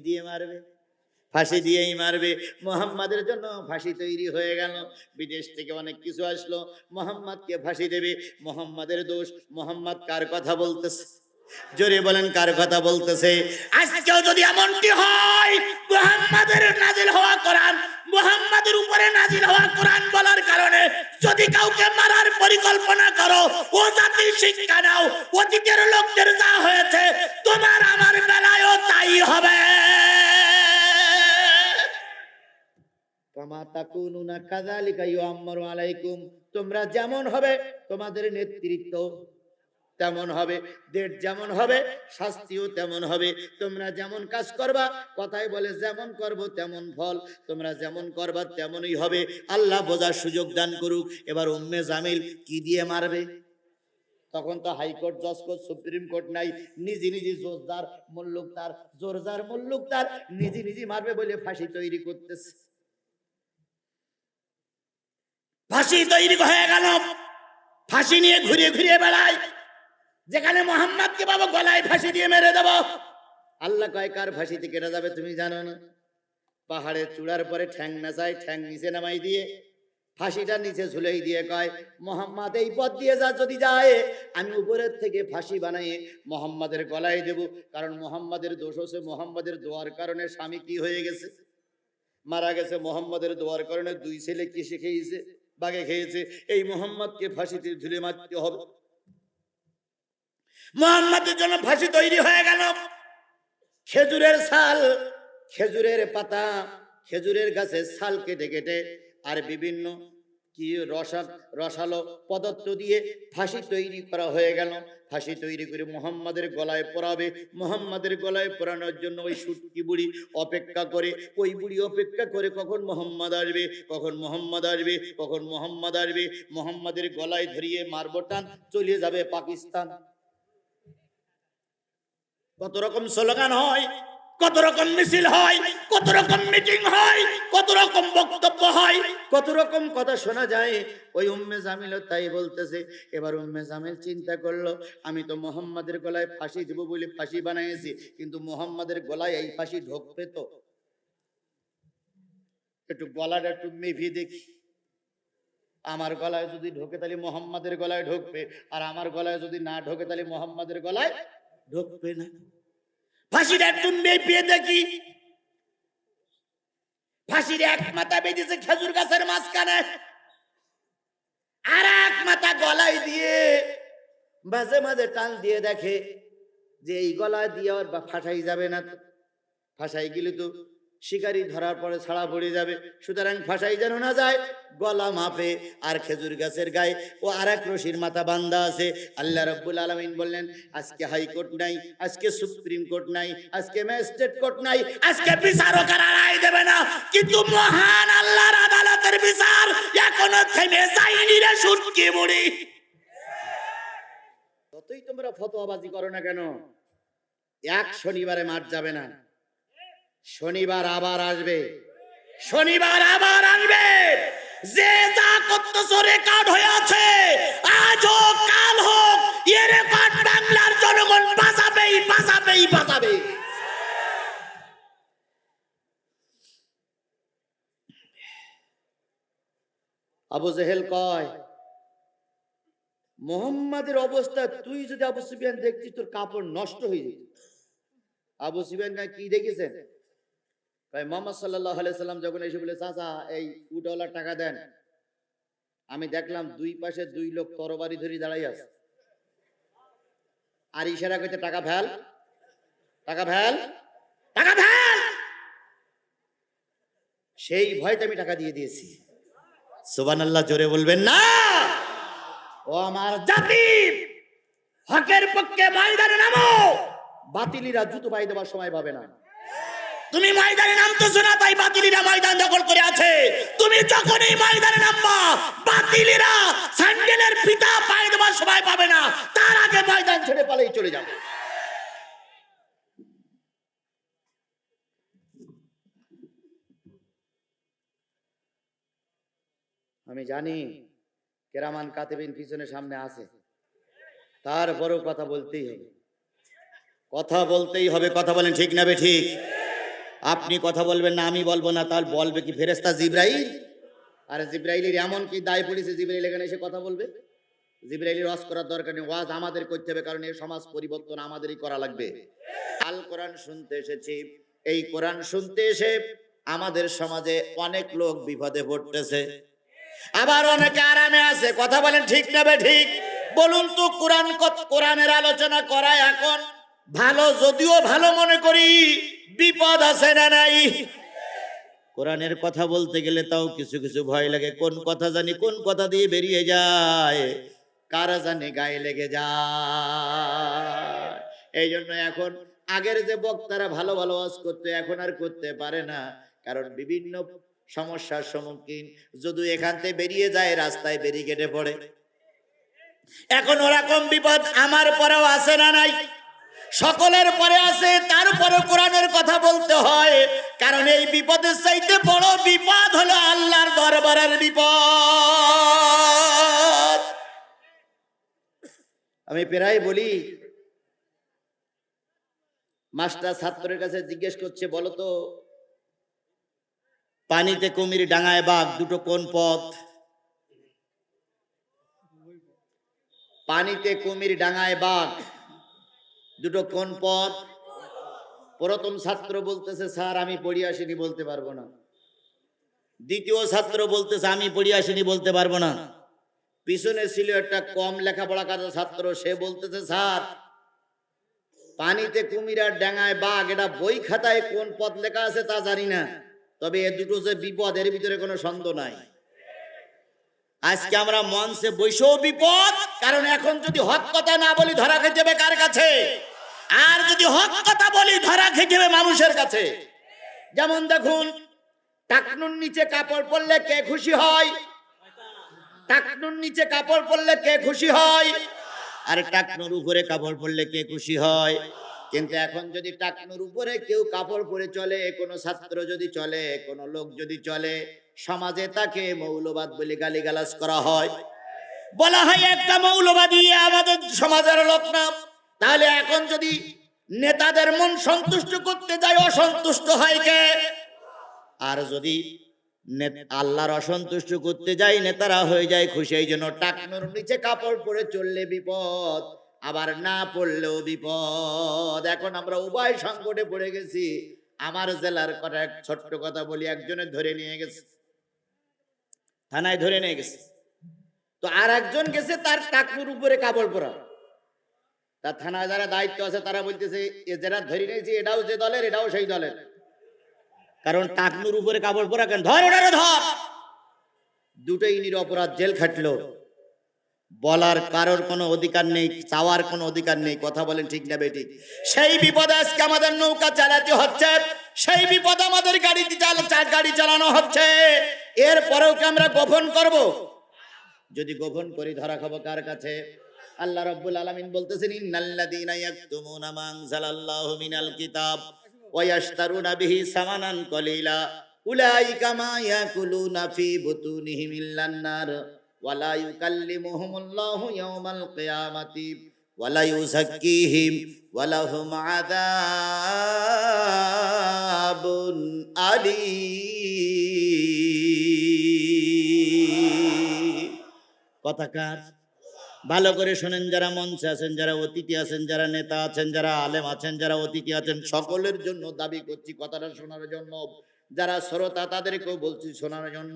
দিয়ে মারবে? ফাঁসি দিয়েই মারবে। মুহাম্মাদের জন্য ফাঁসি তৈরি হয়ে গেল। বিদেশ থেকে অনেক কিছু আসলো, মুহাম্মাদকে ফাঁসি দেবে। মুহাম্মাদের দোষ। মুহাম্মাদ কার কথা বলতেছে? জোরে বলেন, কার কথা বলতেছে? আজকেও যদি এমনটি হয়, মুহাম্মাদের নাজিল হওয়া কোরআন, মুহাম্মাদের উপরে নাজিল হওয়া কোরআন বলার কারণে যদি কাউকে মারার পরিকল্পনা করো, ও জাতি শিক্ষা নাও, অতীতের লোকদের যা হয়েছে তোমার আমার বেলায়ও তাই হবে। কামা তাকুনুনা কাযালিকা ইউআম্মারু আলাইকুম, তোমরা যেমন হবে তোমাদের নেতৃত্ব তেমন হবে, দেশ যেমন হবে শাস্তিও তেমন হবে। তোমরা যেমন কাজ করবা, কথায় বলে যেমন করব তেমন ফল, তোমরা যেমন করবা তেমনই হবে। আল্লাহ বোঝার সুযোগ দান করুক। এবার উম্মে জামিল কি দিয়ে মারবে? তখন তো হাইকোর্ট, জজ কোর্ট, সুপ্রিম কোর্ট নাই। নিজে নিজে জোরদার মুল্লুক তার, জোরদার মুল্লুক তার নিজে নিজে মারবে বলে ফাঁসি তৈরি করতেছে। ফাঁসি তৈরি হয়ে গেল, ফাঁসি নিয়ে ঘুরে ঘুরে বেড়ায়। যেখানে মুহাম্মাদকে বাবা গলায় ফাঁসি দিয়ে মেরে দেব, আল্লাহ কয় কার ফাঁসিতে কেটে যাবে তুমি জানো না? পাহাড়ের চূড়ার পরে ঠ্যাং নাচায়, ঠ্যাং নিচে নামাই দিয়ে ফাঁসিটা নিচে ঝুলেই দিয়ে কয়, মুহাম্মদ এই পথ দিয়ে যা যদি যায়, আমি উপরের থেকে ফাঁসি বানাইয়ে মুহাম্মাদের গলায় দেব। কারণ মুহাম্মাদের দোষ হচ্ছে মুহাম্মাদের দোয়ার কারণে স্বামী কি হয়ে গেছে? মারা গেছে। মুহাম্মাদের দোয়ার কারণে দুই ছেলে কিসে খেয়েছে? বাগে খেয়েছে। এই মুহাম্মাদকে ফাঁসিতে ঝুলে মারতে হবে। মুহাম্মাদের জন্য ফাঁসি তৈরি হয়ে গেল। খেজুরের ছাল, খেজুরের পাতা, খেজুরের গাছের ছাল কেটে কেটে আর বিভিন্ন কি রসালো পদার্থ দিয়ে ফাঁসি তৈরি করা হয়ে গেল। ফাঁসি তৈরি করে মুহাম্মাদের গলায় পরাবে। মুহাম্মাদের গলায় পরানোর জন্য ওই সুটকি বুড়ি অপেক্ষা করে, ওই বুড়ি অপেক্ষা করে কখন মুহাম্মদ আসবে, কখন মুহাম্মদ আসবে, কখন মুহাম্মদ আসবে। মুহাম্মাদের গলায় ধরিয়ে মারব টান, চলে যাবে পাকিস্তান। কত রকম স্লোগান হয়, কত রকম মিছিল হয়, কত রকম মিটিং হয়, কত রকম বক্তব্য হয়, কত রকম কথা শোনা যায়। ওই উম্মে জামিলও তাই বলতেছে। এবার উম্মে জামিল চিন্তা করলো, আমি তো মুহাম্মাদের গলায় ফাঁসি দেব বলে ফাঁসি বানাইছি, কিন্তু মুহাম্মাদের গলায় এই ফাঁসি ঢোকবে তো? একটু গলাটা একটু মেভিয়ে দেখি। আমার গলায় যদি ঢোকে তাহলে মুহাম্মাদের গলায় ঢোকবে, আর আমার গলায় যদি না ঢোকে তাহলে মুহাম্মাদের গলায় ঢোকবে না। ফাঁসিটা একটু মেপিয়ে দেখি। ফাঁসির এক মাথা বেঁধেছে খেজুর গাছের মাঝখানে, আর এক মাথা গলায় দিয়ে মাঝে মাঝে টান দিয়ে দেখে যে এই গলায় দিয়ে আর ফাঁসাই যাবে না। ফাঁসাই গেলে তো শিকারি ধরার পরে ছাড়া পড়ে যাবে, সুতরাং ফাঁসাই যেন না যায়, গলা মাপে। আর খেজুর গাছের গায়ে ও আর এক রশির মাথা বান্ধা আছে। আল্লাহ রাব্বুল আলামিন বললেন, আজকে হাইকোর্ট নাই, আজকে সুপ্রিম কোর্ট নাই, আজকে ম্যাজিস্ট্রেট কোর্ট নাই, আজকে বিচারকেরা রায় দেবে না, কিন্তু মহান আল্লাহর আদালতের বিচার এখনো থেমে যায়নি রে সুটকি বুড়ি। যতই তোমরা ফতোয়াবাজি করো না কেন, এক শনিবারে মাঠ যাবে না। শনিবার আবার আসবে, শনিবার আবার আসবে। যে যা করতেছো রেকর্ড হয়ে আছে, আজ হোক কাল হোক, এ রেকর্ড বাংলার জনগণ বাঁচাবেই বাঁচাবেই বাঁচাবে। আবু জেহেল কয়, মুহাম্মাদের অবস্থা তুই যদি আবু সুফিয়ান দেখছিস তোর কাপড় নষ্ট হয়ে যেত। আবু সুফিয়ান কি দেখেছেন? মুহাম্মদ সাল্লাল্লাহু আলাইহি সাল্লাম যখন এসে বলে, চাচা এই উটওয়ালা টাকা দেন, আমি দেখলাম দুই পাশে দুই লোক তরবারি ধরে দাঁড়াই আছে, আর ইশারা করতে টাকা ফেল, টাকা ফেল, টাকা ফেল। সেই ভয়তে আমি টাকা দিয়ে দিয়েছি। সুবহানাল্লাহ জোরে বলবেন না? ও আমার জাতি, হকের পক্ষে ময়দানে নামো। বাতিলিরা জুতো পাই দেওয়ার সময় পাবে না। তুমি ময়দানে নামতেছো না তাই বাতিলিরা ময়দান দখল করে আছে। তুমি যখনই ময়দানে নামবা, বাতিলিরা স্যান্ডেলের ফিতা পায়ে দেওয়ার সময় পাবে না, তার আগে ময়দান ছেড়ে পালিয়ে চলে যাবে। আমি জানি কেরামান কাতিবিন পিছনে সামনে আছে, তারপরেও কথা বলতেই হবে, কথা বলতেই হবে। কথা বলেন ঠিক না বে ঠিক? আপনি কথা বলবেন না, আমি বলবো না, তাহলে বলবে কি ফেরেশতা জিবরাইল? আরে জিবরাইলের এমন কি দায় পড়েছে জিবরাইল এখানে এসে কথা বলবে? জিবরাইলের ওয়াজ করার দরকার নেই, ওয়াজ আমাদের করতে হবে, কারণ এই সমাজ পরিবর্তন আমাদেরই করা লাগবে। আল কোরআন শুনতে এসেছি, এই কোরআন শুনতে এসে আমাদের সমাজে অনেক লোক বিপদে পড়তেছে, আবার অনেকে আরামে আছে। কথা বলেন ঠিক না ঠিক? বলুন তো কোরআনের আলোচনা করা এখন ভালো, যদিও ভালো মনে করি, বিপদ আছে না নাই? কোরআনের কথা বলতে গেলে তাও কিছু কিছু ভয় লাগে, কোন কথা জানি কোন কথা দিয়ে বেরিয়ে যায়, কারা জানি গায়ে লেগে যায়। এই জন্য এখন আগের যে বক্তারা ভালো ভালো ওয়াজ করতে, এখন আর করতে পারে না, কারণ বিভিন্ন সমস্যার সম্মুখীন। যদি এখান থেকে বেরিয়ে যায় রাস্তায় ব্যারিকেডে পড়ে। এখন ওরকম বিপদ আমার পরেও আছে না নাই? সকলের পরে আছে, তারপরে কোরআনের কথা বলতে হয়, কারণ এই বিপদের চাইতে বড় বিপদ হলো আল্লাহর দরবারের বিপদ। আমি প্রায় বলি, মাস্টার ছাত্রের কাছে জিজ্ঞেস করছে, বলো তো পানিতে কুমির ডাঙায় বাঘ দুটো কোন পথ? পানিতে কুমির ডাঙায় বাঘ দুটো কোন পথ? প্রথম ছাত্র বলতেছে, স্যার আমি পড়ে আসিনি, বলতে পারবো না। দ্বিতীয় ছাত্র বলতেছে, আমি পড়ে আসিনি, বলতে পারবো না। পিছনে ছিল একটা কম লেখাপড়া করা ছাত্র, সে বলতেছে, স্যার পানিতে কুমির আর ডাঙায় বাঘ এটা বই খাতায় কোন পথ লেখা আছে তা জানি না, তবে এ দুটো যে বিপদ, এর ভিতরে কোনো সন্দেহ নাই। আজকে আমরা মঞ্চে বসেও বিপদ, কারণ এখন যদি হক কথা না বলি ধরা খেতে হবে কার কাছে? আর যদি হক কথা বলি ধরা খেতে হবে মানুষের কাছে। যেমন দেখুন, টাকনুর নিচে কাপড় পরলে কে খুশি হয়? টাকনুর নিচে কাপড় পরলে কে খুশি হয়? আর টাকনুর উপরে কাপড় পরলে কে খুশি হয়? কিন্তু এখন যদি টাকনুর উপরে কেউ কাপড় পরে চলে, কোন ছাত্র যদি চলে, কোন লোক যদি চলে, সমাজে তাকে মৌলবাদ বলে গালিগালাজ করা হয়, বলা হয় একটা মৌলবাদী, আমাদের সমাজের লোক না। তাহলে এখন যদি নেতাদের মন সন্তুষ্ট করতে যায়, অসন্তুষ্ট হয় কে? আর যদি আল্লাহর অসন্তুষ্ট করতে যাই, নেতারা হয়ে যায় খুশি। এই জন্য টাকনুর নিচে কাপড় পরে চললে বিপদ, আবার না পড়লেও বিপদ। এখন আমরা উভয় সংকটে পড়ে গেছি। আমার জেলার কথা এক ছোট্ট কথা বলি, একজনে ধরে নিয়ে গেছে, থানায় ধরে নিয়ে গেছে, তো আর একজন গেছে তার টাকনুর উপরে কাপড় পরা। তার থানায় যারা দায়িত্ব আছে তারা বলতেছে, এ যারা ধরে নিয়েছে এটাও যে দলের, এটাও সেই দলের, কারণ টাকনুর উপরে কাপড় পরা কেন? ধর ওটারে ধর। দুটোই নিরপরাধ, জেল খাটলো। বলার কারোর কোনো অধিকার নেই, চাওয়ার কোনো অধিকার নেই। কথা বলেন ঠিক না বেটি? সেই বিপদে আজকে আমাদের নৌকা চালাতে হচ্ছে, সেই বিপদ আমাদের গাড়ি চালানো হচ্ছে। এরপরেও কি আমরা গোপন করব? যদি গোপন করি ধরা খাবো কার কাছে? আল্লাহ রাব্বুল আলামিন বলতেছেন, ইন্নাল্লাযীনা ইয়াকতুমুনা মা আনজালাল্লাহু মিনাল কিতাব ওয়া ইয়াশতারুনা বিহি সামানান কলিলা উলাইকা মা ইয়াকুলুনা ফি বুতুনিহিম ইল্লান নার ওয়া লা ইউকাল্লিমুহুমুল্লাহু ইয়াওমাল কিয়ামাতি ওয়া লা ইউযাক্কিহিম ওয়া লাহুম আযাবুন আলীম। কথা কার? ভালো করে শোনেন, যারা মঞ্চে আছেন, যারা অতিথি আছেন, যারা নেতা আছেন, যারা আলেম আছেন, যারা অতিথি আছেন, সকলের জন্য দাবি করছি কথাটা শোনার জন্য। যারা শ্রোতা তাদেরকেও বলছি শোনার জন্য,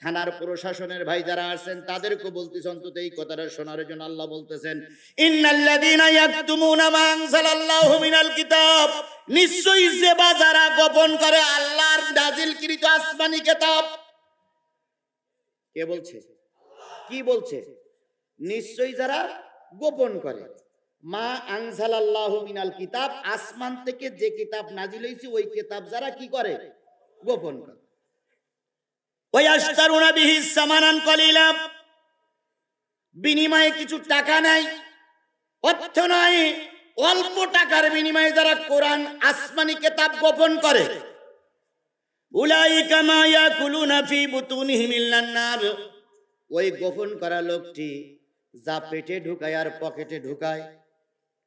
থানার প্রশাসনের ভাই যারা আছেন তাদেরকেও বলতেছি অন্তত এই কথাটা শোনার জন্য। আল্লাহ বলতেছেন, ইন্নাল্লাযীনা ইয়াকতুমুনা মা আনজালাল্লাহু মিনাল কিতাব, নিশ্চয়ই যে বা যারা গোপন করে আল্লাহর নাজিলকৃত আসমানি কিতাব। কে বলছে? কি বলছে? নিশ্চয়ই যারা গোপন করে মা আনজালাল্লাহু মিনাল কিতাব, আসমান থেকে যে কিতাব নাজিল হয়েছে ওই কিতাব যারা কি করে? গোপন করে। ওয়া ইয়াশতারুনা বিহি সামানান কলিলা, বিনিময়ে কিছু টাকা নাই, অর্থ নাই, অল্প টাকার বিনিময়ে যারা কোরআন আসমানি কিতাব গোপন করে, উলাইকা মা ইয়াকুলুনা ফি বুতুনিহিম ইল্লান নার, ওই গোপন করা লোকটি যা পেটে ঢুকায় আর পকেটে ঢুকায়।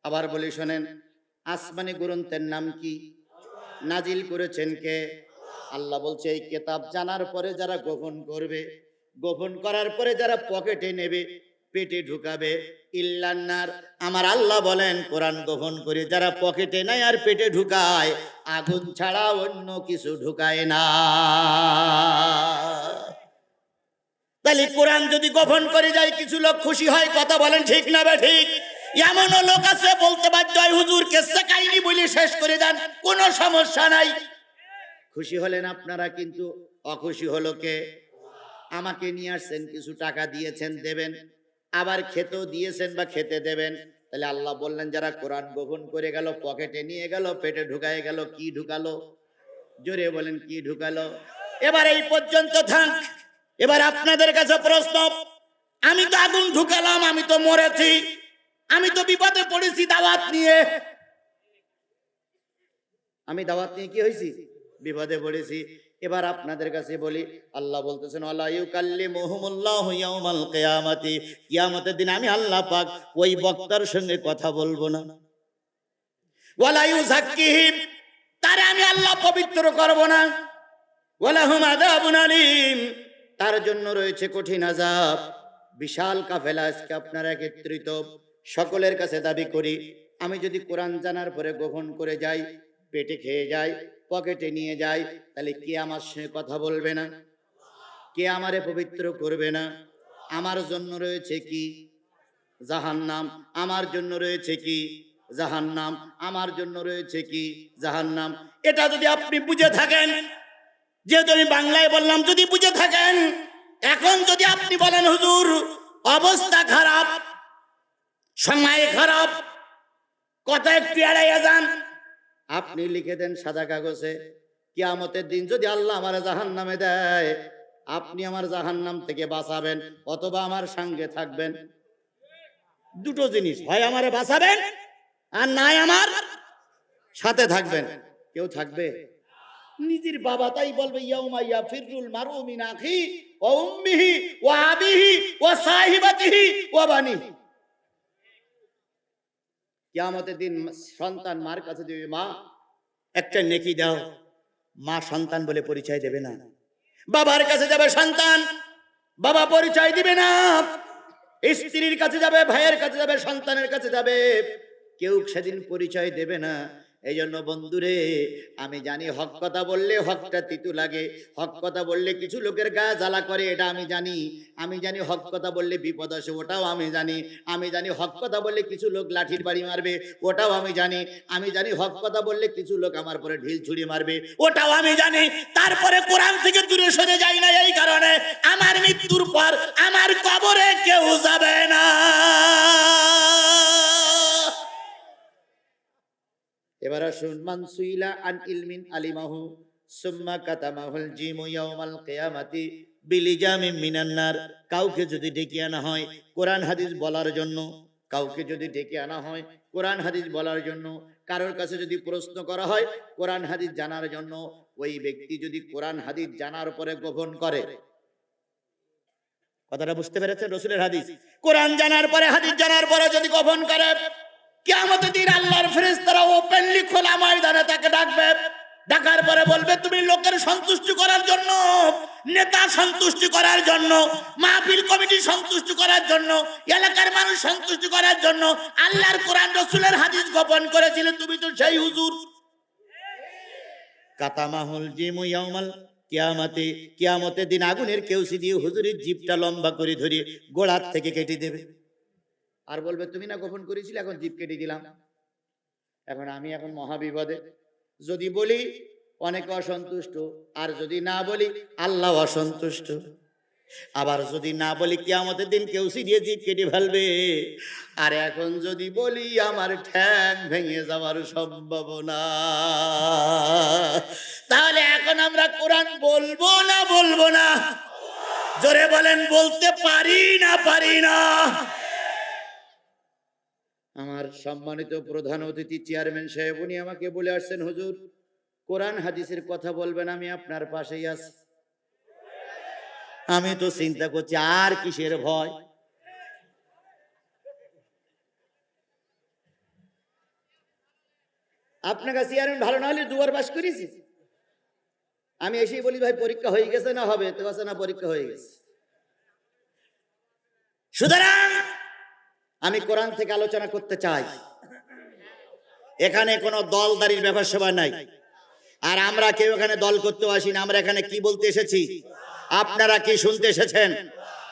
আবার বলি শোনেন, আসমানি গ্রন্থের নাম কি? নাজিল করেছেন কে? আল্লাহ বলছে এই কিতাব জানার পরে যারা গোপন করবে, গোপন করার পরে যারা পকেটে নেবে, পেটে ঢুকাবে, ইল্লান্নার, আমার আল্লাহ বলেন কোরআন গোপন করে যারা পকেটে নেয় আর পেটে ঢুকায়, আগুন ছাড়া অন্য কিছু ঢুকায় না। তাহলে কোরআন যদি গোপন করে যায় কিছু লোক খুশি হয়, কথা বলেন ঠিক না বে ঠিক? এমনও লোক আছে বলতে বাধ্য হয় হুজুর কেসা কাহিনী বলে শেষ করে দেন, কোনো সমস্যা নাই। খুশি হলেন আপনারা, কিন্তু অখুশি হলো কে? আমাকে নিয়ে আসছেন, কিছু টাকা দিয়েছেন, দেবেন, আবার খেতেও দিয়েছেন বা খেতে দেবেন। তাহলে আল্লাহ বললেন যারা কোরআন গোপন করে গেল, পকেটে নিয়ে গেল, পেটে ঢুকায় গেল, কি ঢুকালো? জোরে বলেন কি ঢুকালো? এবার এই পর্যন্ত থাক। এবার আপনাদের কাছে প্রশ্ন, আমি তো আগুন ঢুকালাম, আমি তো মরেছি, আমি তো বিপদে পড়েছি দাওয়াত নিয়ে। আমি দাওয়াত নিয়ে কি হয়েছি? বিপদে পড়েছি। এবার আপনাদের কাছে বলি, আল্লাহ বলতেছেন ওয়ালা ইউকাল্লিমুহুমুল্লাহু ইয়াউমাল কিয়ামাতি, কিয়ামতের দিন আমি আল্লাহ পাক ওই বক্তার সঙ্গে কথা বলবো না। ওয়ালা ইউযাক্কিহিম, তারে আমি আল্লাহ পবিত্র করব না। ওয়ালাহুম আযাবুন আলীম, তার জন্য রয়েছে কঠিন আযাব। বিশাল কাফেলা আজকে আপনারা একত্রিত, সকলের কাছে দাবি করি আমি যদি কোরআন জানার পরে গোপন করে যাই, পেটে খেয়ে যাই, পকেটে নিয়ে যাই, তাহলে কে আমার সঙ্গে কথা বলবে না? কে আমারে পবিত্র করবে না? আমার জন্য রয়েছে কি? জাহান্নাম। আমার জন্য রয়েছে কি? জাহান্নাম। আমার জন্য রয়েছে কি? জাহান্নাম। এটা যদি আপনি বুঝে থাকেন, যেহেতু আমি বাংলায় বললাম, যদি বুঝে থাকেন, এখন যদি আপনি বলেন হুজুর অবস্থা খারাপ, সময় খারাপ, কথা একটু এড়াইয়া যান, আপনি লিখে দেন সাদা কাগজে, কিয়ামতের দিন যদি আল্লাহ আমার জাহান্নামে দেয়, আপনি আমার জাহান্নাম থেকে বাঁচাবেন অথবা আমার সঙ্গে থাকবেন। দুটো জিনিস, হয় আমারে বাঁচাবেন আর নাই আমার সাথে থাকবেন। কেউ থাকবে? নিজের বাবা তাই বলবে ইয়াউমা ইয়াফিরুল মারউ মিন আখি ওয়া উম্মিহি ওয়া আবিহি ওয়া সাহিবাতিহি ওয়া বানিহি। কিয়ামতের দিন সন্তান মার কাছে দিবে, মা একটা নেকি দাও। মা সন্তান বলে পরিচয় দেবে না। বাবার কাছে যাবে সন্তান, বাবা পরিচয় দিবে না। স্ত্রীর কাছে যাবে, ভাইয়ের কাছে যাবে, সন্তানের কাছে যাবে, কেউ সেদিন পরিচয় দেবে না। এই জন্য বন্ধুরে, আমি জানি হক কথা বললে হকটা তিতু লাগে, হক কথা বললে কিছু লোকের গা জ্বালা করে, এটা আমি জানি। আমি জানি হক কথা বললে বিপদ আসে, ওটাও আমি জানি। আমি জানি হক কথা বললে কিছু লোক লাঠির বাড়ি মারবে, ওটাও আমি জানি। আমি জানি হক কথা বললে কিছু লোক আমার পরে ঢিল ছুরি মারবে, ওটাও আমি জানি। তারপরে কোরআন থেকে দূরে সরে যাই না, এই কারণে আমার মৃত্যুর পর আমার কবরে কেউ যাবে না। এবার আসুন, মান সুইলা আন ইলমিন আলিমাহু সুম্মা কাতামাহুল জিমু ইয়াউমাল কিয়ামাতি বিলিজামিন মিনান নার। কাউকে যদি ডেকে আনা হয় কোরআন হাদিস বলার জন্য, কাউকে যদি ডেকে আনা হয় কোরআন হাদিস বলার জন্য, কারোর কাছে যদি প্রশ্ন করা হয় কোরআন হাদিস জানার জন্য, ওই ব্যক্তি যদি কোরআন হাদিস জানার পরে গোপন করে, কথাটা বুঝতে পেরেছেন? রাসূলের হাদিস, কোরআন জানার পরে, হাদিস জানার পরে যদি গোপন করে, কিয়ামতের দিন আল্লাহর ফেরেশতারা ওপেনলি খোলা ময়দানে তাকে ডাকবে। ডাকার পরে বলবে তুমি লোকের সন্তুষ্টি করার জন্য, নেতা সন্তুষ্টি করার জন্য, মাহফিল কমিটি সন্তুষ্টি করার জন্য, এলাকার মানুষ সন্তুষ্টি করার জন্য আল্লাহর কোরআন রাসূলের হাদিস গোপন করেছিলে, তুমি তো সেই হুজুর। কাতামাহুল জিমু ইয়াউমাল কিয়ামাতি, কিয়ামতের দিন আগুনের কেউসি দিয়ে হুজুরের জিভটা লম্বা করে ধরে গোড়ার থেকে কেটে দেবে। আর বলবে তুমি না গোপন করেছিলে, এখন জিভ কেটে দিলাম। এখন আমি এখন মহাবিপদে। যদি বলি অনেকে অসন্তুষ্ট, আর যদি না বলি আল্লাহ অসন্তুষ্ট। আবার যদি না বলি কিয়ামতের দিন কেউসি দিয়ে জিভ কেটে ফেলবে। আর এখন যদি বলি আমার ঠ্যাং ভেঙে যাওয়ার সম্ভাবনা। তাহলে এখন আমরা কোরআন বলবো না বলবো না? জোরে বলেন, বলতে পারি না পারি না? আমার সম্মানিত প্রধান অতিথি চেয়ারম্যান সাহেব, উনি আমাকে বলে আসছেন হুজুর কোরআন হাদিসের কথা বলবেন, আমি আপনার পাশেই আছি। আমি তো চিন্তা করছি আর কিসের ভয়। আপনার কাছে আর ভালো না হলে দুবার পাস করেছি। আমি এসেই বলি ভাই পরীক্ষা হয়ে গেছে না হবে, তো কাছে না পরীক্ষা হয়ে গেছে। সুতরাং আমি কোরআন থেকে আলোচনা করতে চাই। এখানে কোনো দলদারির ব্যাপার সবার নাই, আর আমরা কেউ এখানে দল করতে আসি না। আমরা এখানে কি বলতে এসেছি, আপনারা কি শুনতে এসেছেন?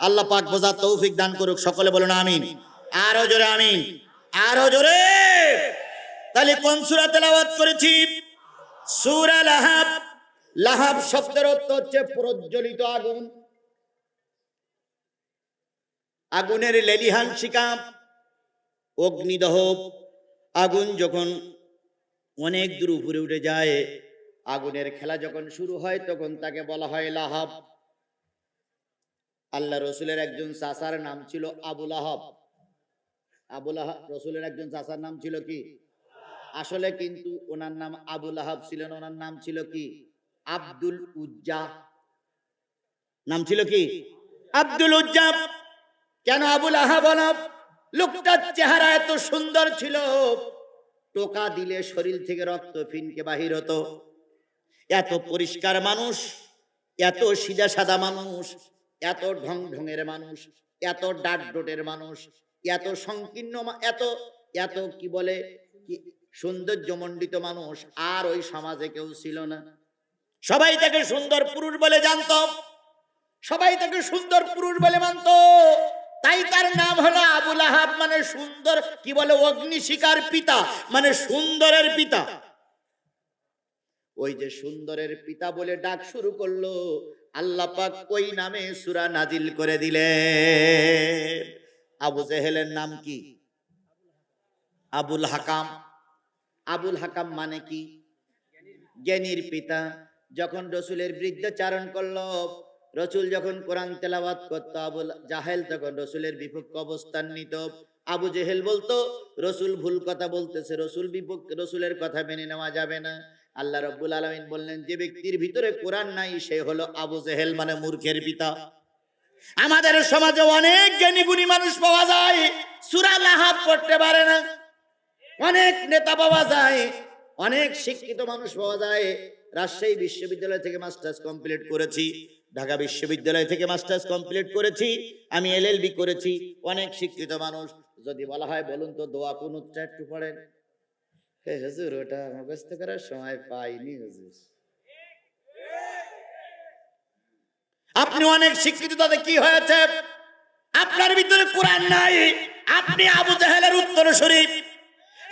আল্লাহ পাক বোঝার তৌফিক দান করুক, সকলে বলুন আমিন। আরো জোরে আমিন, আরো জোরে। তাহলে কোন সূরা তেলাওয়াত করেছি? সূরা লাহাব। লাহাব শব্দের অর্থ হচ্ছে প্রজ্বলিত আগুন, আগুনের লেলিহান শিখা, অগ্নিদহ। আগুন যখন অনেক দূর উপরে উঠে যায়, আগুনের খেলা যখন শুরু হয়, তখন তাকে বলা হয় লাহাব। আল্লাহ রসুলের একজন চাচার নাম ছিল আবুল আহাব। আবুল আহাব রসুলের একজন চাচার নাম ছিল কি? আসলে কিন্তু ওনার নাম আবুল আহাব ছিল না, ওনার নাম ছিল কি? আব্দুল উজ্জা। নাম ছিল কি? আব্দুল উজ্জা। কেন আবুল আহাব? লোকটার চেহারা এত সুন্দর ছিল, টোকা দিলে শরীর থেকে রক্ত ফিনকে বাহির হতো। এত পরিষ্কার মানুষ, এত সিধা সাদা মানুষ, এত ঢং ঢঙের মানুষ, এত ডাট ডোটের মানুষ, এত সংকীর্ণ, এত এত কি বলে সৌন্দর্যমণ্ডিত মানুষ আর ওই সমাজে কেউ ছিল না। সবাই তাকে সুন্দর পুরুষ বলে জানত, সবাই তাকে সুন্দর পুরুষ বলে মানত। তাই তার নাম হলো আবুল আহাব, মানে সুন্দর, কি বলে অগ্নিশিখার পিতা, মানে সুন্দরের পিতা। ওই যে সুন্দরের পিতা বলে ডাক শুরু করলো, আল্লাহ পাক ওই নামে সূরা নাজিল করে দিলেন। আবু জেহেলের নাম কি? আবুল হাকাম। আবুল হাকাম মানে কি? জ্ঞানীর পিতা। যখন রসুলের বৃদ্ধাচারণ করলো, রসুল যখন কোরআন তেলাওয়াত করতো, আবুল জাহেল তখন রসুলের বিপক্ষে অবস্থান নিত। আবু জেহেল বলতো রসুল ভুল কথা বলতেছে, রসুল বিপক্ষে, রসুলের কথা মেনে নেওয়া যাবে না। আল্লাহ রাব্বুল আলামিন বললেন, যে ব্যক্তির ভিতরে কোরআন নাই সে হলো আবু জেহেল, মানে মূর্খের পিতা। আমাদের সমাজে অনেক জ্ঞানী গুণী মানুষ পাওয়া যায়, সূরা লাহাব পড়তে পারে না। অনেক নেতা পাওয়া যায়, অনেক শিক্ষিত মানুষ পাওয়া যায়। রাজশাহী বিশ্ববিদ্যালয় থেকে মাস্টার্স কমপ্লিট করেছি, ঢাকা বিশ্ববিদ্যালয় থেকে মাস্টার্স কমপ্লিট করেছি, আমি LLB করেছি। অনেক শিক্ষিত মানুষ, যদি বলা হয় বলুন তো দোয়া কুনুতটা একটু পড়েন, হুজুর ওটা মুখস্থ করার সময় পাইনি হুজুর। আপনি অনেক শিক্ষিত, তাতে কি হয়েছে? আপনার ভিতরে কোরআন নাই, আপনি আবু জাহেলের উত্তরসূরি।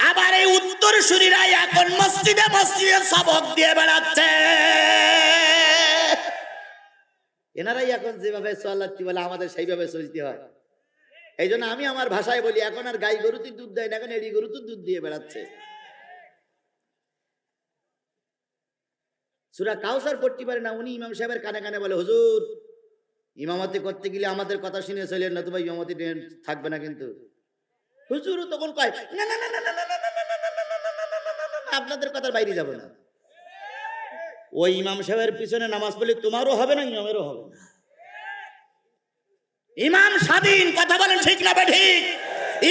আবার এই উত্তরসূরিরা এখন মসজিদে মসজিদে সবক দিয়ে বেড়াচ্ছে। এনারাই এখন যেভাবে চলাচ্ছি বলে আমাদের সেইভাবে চলতে হয়। এই জন্য আমি আমার ভাষায় বলি, এখন আর গাই গরুতে দুধ দেয় না, এখন এড়ি গরু তো দুধ দিয়ে বেড়াচ্ছে। সূরা কাউসার পড়তে পারে না, উনি ইমাম সাহেবের কানে কানে বলে, হুজুর ইমামতি করতে গেলে আমাদের কথা শুনে চলেন, না তো ভাই ইমামতি থাকবে না। কিন্তু হুজুরও তখন কয়, না না না না না না না না না, আপনাদের কথার বাইরে যাব না। ওই ইমাম সাহেবের পিছনে নামাজ পড়লে তোমারও হবে না, ইমামেরও হবে না। ইমাম স্বাধীন, কথা বলেন ঠিক না ঠিক?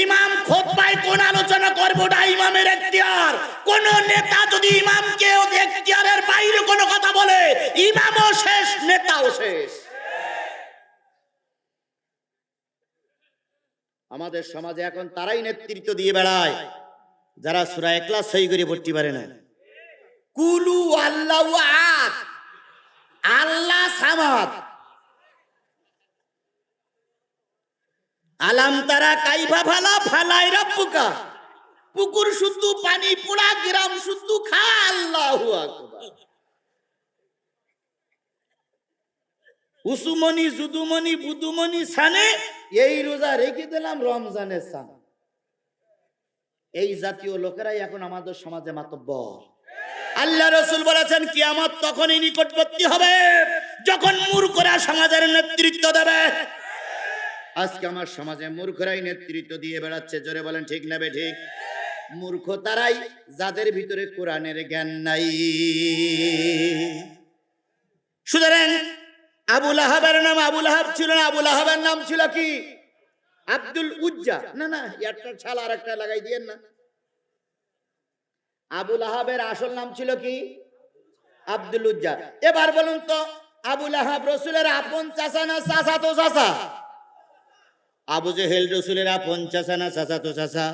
ইমাম খুতবায় কোন আলোচনা করবো না ইমামের এখতিয়ার। কোন নেতা যদি ইমামকে এখতিয়ারের বাইরে কোনো কথা বলে, ইমামও শেষ, নেতাও শেষ। আমাদের সমাজে এখন তারাই নেতৃত্ব দিয়ে বেড়ায় যারা সূরা ইখলাস সহি করে পড়তে পারে না। কুলু আল্লাহু আহাদ, আল্লাহ সামাদ, আলাম তারা কাইফা ফালা ফালাই রাব্বুকা। পুকুর শুদ্ধ পানি পোড়া, গ্রাম শুদ্ধ খা, আল্লাহু আকবার। উসুমনি জুদুমনি বুদুমনি সানে, এই রোজা রেখে দিলাম রমজানের সান। এই জাতীয় লোকেরাই এখন আমাদের সমাজে মাতব্বর। আল্লাহ রাসূল বলেছেন কিয়ামত তখনই নিকটবর্তী হবে যখন মূর্খরা সমাজের নেতৃত্ব দেবে। আজকে আমার সমাজে মূর্খরাই নেতৃত্ব দিয়ে বেড়াচ্ছে, জোরে বলেন ঠিক না ঠিক? মূর্খ তারাই যাদের ভিতরে কোরআনের জ্ঞান নাই। সুতরাং আবুল আহাবের নাম আবুল আহাব ছিল না, আবুল আহাবের নাম ছিল কি? আব্দুল উজ্জা। না না, একটা ছাল আর একটা লাগাই দিয়েন না। আবুল আহাবের আসল নাম ছিল কি? আব্দুল উজ্জা। এবার বলুন তো, আবুল আহাব রসুলের আপন চাচা না চাচাতো চাচা? আবু জেহেল রসুলের আপন চাচা না চাচাতো চাচা?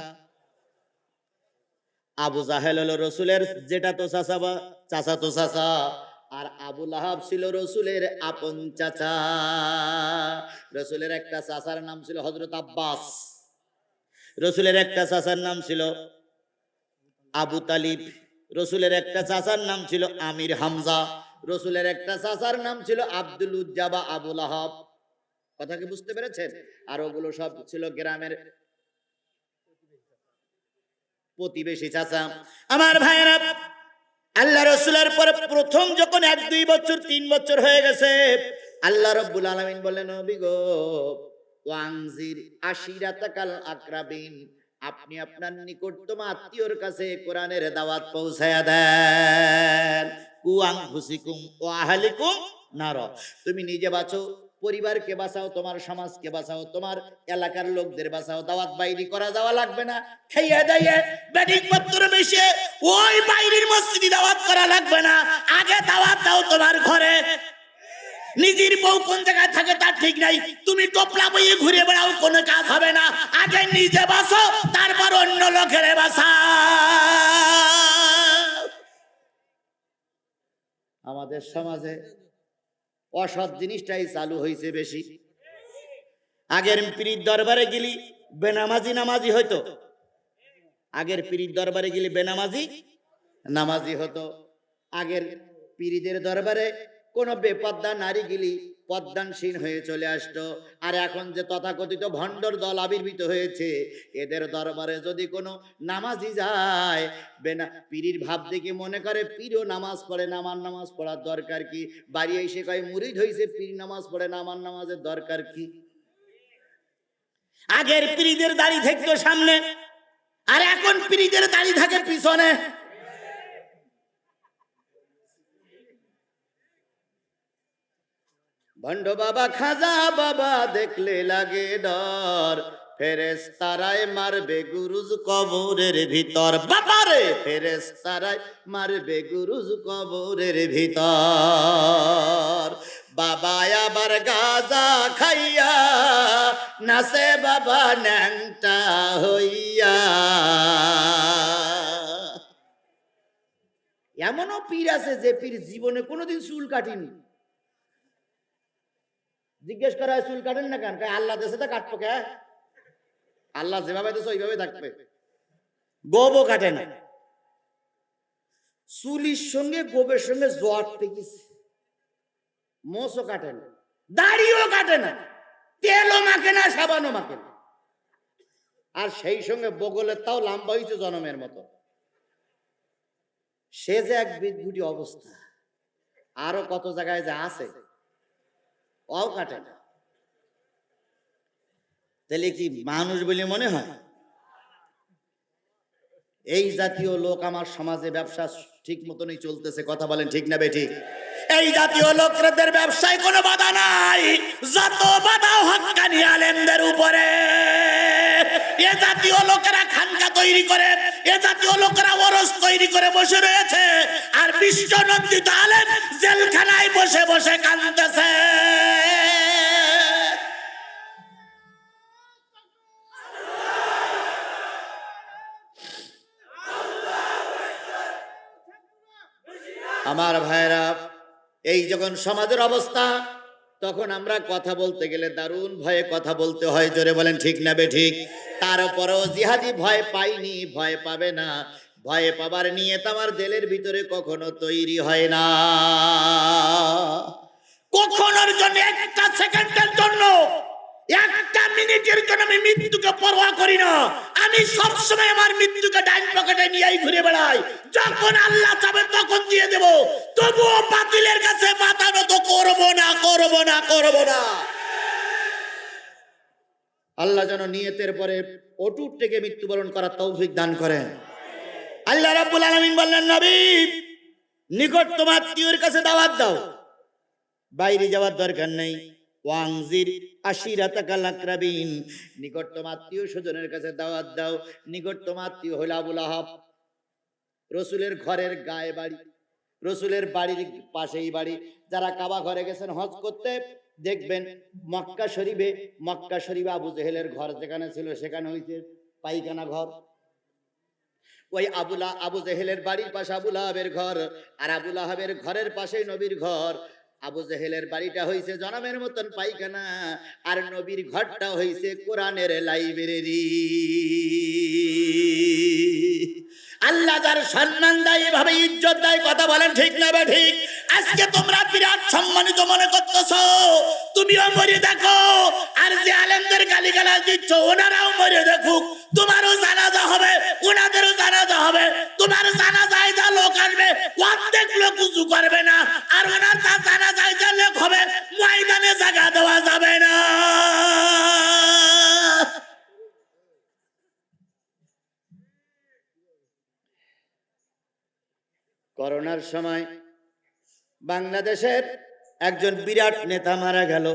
আবু জাহেল হলো রসুলের যেটা তো চাচা বা চাচাতো চাচা, আর আবুল আহাব ছিল রসুলের আপন চাচা। রসুলের একটা চাচার নাম ছিল হযরত আব্বাস, রসুলের একটা চাচার নাম ছিল আবু তালিব, রসুলের একটা চাচার নাম ছিল আমির হামজা, রসুলের একটা চাচার নাম ছিল আব্দুল উজ্জা বা আবুল আহাব। কথা কি বুঝতে পেরেছেন? আর ওগুলো সব ছিল গ্রামের প্রতিবেশী চাচা। আমার ভাইয়েরা, আল্লাহ রসুলের পরে প্রথম যখন 1-2 বছর 3 বছর হয়ে গেছে, আল্লাহ রাব্বুল আলামিন বললেন, নবী গো, ওয়াংজির আশিরাতাকাল আকরাবিন, আপনি আপনার নিকটতম আত্মীয়র কাছে কোরআনের দাওয়াত পৌঁছায়া দেন। কুআং ফুসিকুম ওয়া আহলিকুম নার, তুমি নিজে বাঁচো, পরিবারকে বাঁচাও, তোমার সমাজকে বাঁচাও, তোমার এলাকার লোকদের বাঁচাও। দাওয়াত বাইরে করা যাওয়া লাগবে না, খাইয়া দাইয়া বেডিং পত্র মিশে ওই বাইরের মসজিদে দাওয়াত করা লাগবে না। আগে দাওয়াত দাও তোমার ঘরে। নিজের বউ কোন জায়গায় থাকে তার ঠিক নাই, তুমি টোপলা বইয়ে ঘুরে বেড়াও, কোনো কাজ হবে না। আগে নিজে বাঁচো, তারপর অন্য লোকের বাঁচাও। আমাদের সমাজে অসৎ জিনিসটাই চালু হয়েছে বেশি। আগের পীরের দরবারে গেলি বেনামাজি নামাজি হইতো, আগের পীরের দরবারে গেলি বেনামাজি নামাজি হতো। আগের পীরদের দরবারে কোন বেপর্দা নারী গেলি পদ্মানসীন হয়ে চলে আসতো। আর এখন যে তথাকথিত ভণ্ডর দল আবির্ভূত হয়েছে, এদের দরবারে যদি কোনো নামাজি যায়, পীরির ভাব দেখে মনে করে পীরও নামাজ পড়ে না, আমার নামাজ পড়ার দরকার কি? বাড়ি এসে কয় মুরিদ হয়েছে, পীর নামাজ পড়ে না, আমার নামাজের দরকার কি? আগের পীরদের দাড়ি থাকতো সামনে, আর এখন পীরদের দাড়ি থাকে পিছনে। ভণ্ড বাবা খাজা বাবা দেখলে লাগে ডর, ফেরেশতারায় মারবে গুরুজ কবরের ভিতর। বাবারে, ফেরেশতারায় মারবে গুরুজ কবরের ভিতর। বাবা আবার গাজা খাইয়া নাচে বাবা ন্যাংটা হইয়া। এমনও পীর আছে যে পীর জীবনে কোনোদিন চুল কাটিনি। জিজ্ঞেস করা হয় চুল কাটেন না কেন? আল্লাহ দেশে তো কাটবো কে? আল্লাহ যেভাবে দেশে ওইভাবে থাকবে। গোবও কাটে না, চুলির সঙ্গে গোবের সঙ্গে জট পেকেছে। মোষও কাটে না, দাড়িও কাটে না, তেলও মাখে না, সাবানও মাখে না। আর সেই সঙ্গে বগলের তাও লম্বা হয়েছে জনমের মতো। সে যে এক বিদঘুটি অবস্থা। আরো কত জায়গায় যে আছে, অও কাটে না। তাহলে কি মানুষ বলে মনে হয়? এই জাতীয় লোক আমার সমাজে ব্যবসা ঠিক মতনই চলতেছে। কথা বলেন ঠিক না বেঠিক? এই জাতীয় লোকদের ব্যবসায় কোনো বাধা নাই, যত বাধা হক্কানি আলেমদের উপরে। এ জাতীয় লোকেরা খানকা তৈরি করে, এ জাতীয় লোকেরা ওরস তৈরি করে বসে রয়েছে, আর বিশ্বনন্দিত আলেম জেলখানায় বসে বসে কাঁদতেছে। আমার ভাইরা, এই যখন সমাজের অবস্থা, তখন আমরা কথা বলতে গেলে দারুণ ভয়ে কথা বলতে হয়। জোরে বলেন ঠিক না বেঠিক? তারপরেও জিহাদি ভয় পাইনি, ভয় পাবে না। ভয় পাবার নিয়ত আমার দিলের ভিতরে কখনো তৈরি হয় না। কখনোর জন্য, একটা সেকেন্ডের জন্য, একটা মিনিটের জন্য আমি মৃত্যুকে পরোয়া করি না। আমি সবসময় আমার মৃত্যুকে ডাইন পকেটে নিয়েই ঘুরে বেড়াই। যখন আল্লাহ চাবে তখন দিয়ে দেব, তবুও বাতিলের কাছে মাথা নত করব না, করব না, করব না। আল্লাহ যেন নিয়তের পরে অটুট থেকে মৃত্যুবরণ করার তৌফিক দান করেন। আল্লাহ রাব্বুল আলামিন বললেন, নবী, নিকটতম আত্মীয়র কাছে দাওয়াত দাও, বাইরে যাওয়ার দরকার নেই। ওয়াংজির আশিরাতাকাল আকরাবিন, নিকটতম আত্মীয় স্বজনের কাছে দাওয়াত দাও। নিকটতম আত্মীয় হলো আবুল আহাব, রসুলের ঘরের গায়ে বাড়ি, রসুলের বাড়ির পাশেই বাড়ি। যারা কাবা ঘরে গেছেন হজ করতে দেখবেন মক্কা শরীফে আবু জেহেলের ঘর যেখানে ছিল সেখানে হইছে পায়খানা ঘর। ওই আবু জেহেলের বাড়ির পাশে আবু লাহাবের ঘর, আর আবু লাহাবের ঘরের পাশে নবীর ঘর। আবু জেহেলের বাড়িটা হইছে জনমের মতন পায়খানা, আর নবীর ঘরটা হইছে কোরআনের লাইব্রেরি। আল্লাহ যার সম্মান দেয় এভাবে ইজ্জত দেয়, কথা বলেন ঠিক না ঠিক? আজকে তোমরা বিরাট সম্মানিত মনে করতেছো, তুমিও মরে দেখো, আর যে আলেমদের গালিগালাজ দিচ্ছ ওনারাও মরে দেখুক, তোমারও জানাজা হবে, ওনাদেরও জানাজা হবে। তোমার জানাজায় যা লোক আসবে অর্ধেক লোক উঁচু করবে না, আর ওনার যা জানাজায় যা লোক হবে ময়দানে জায়গা দেওয়া যাবে না। করোনার সময় বাংলাদেশের একজন বিরাট নেতা মারা গেল,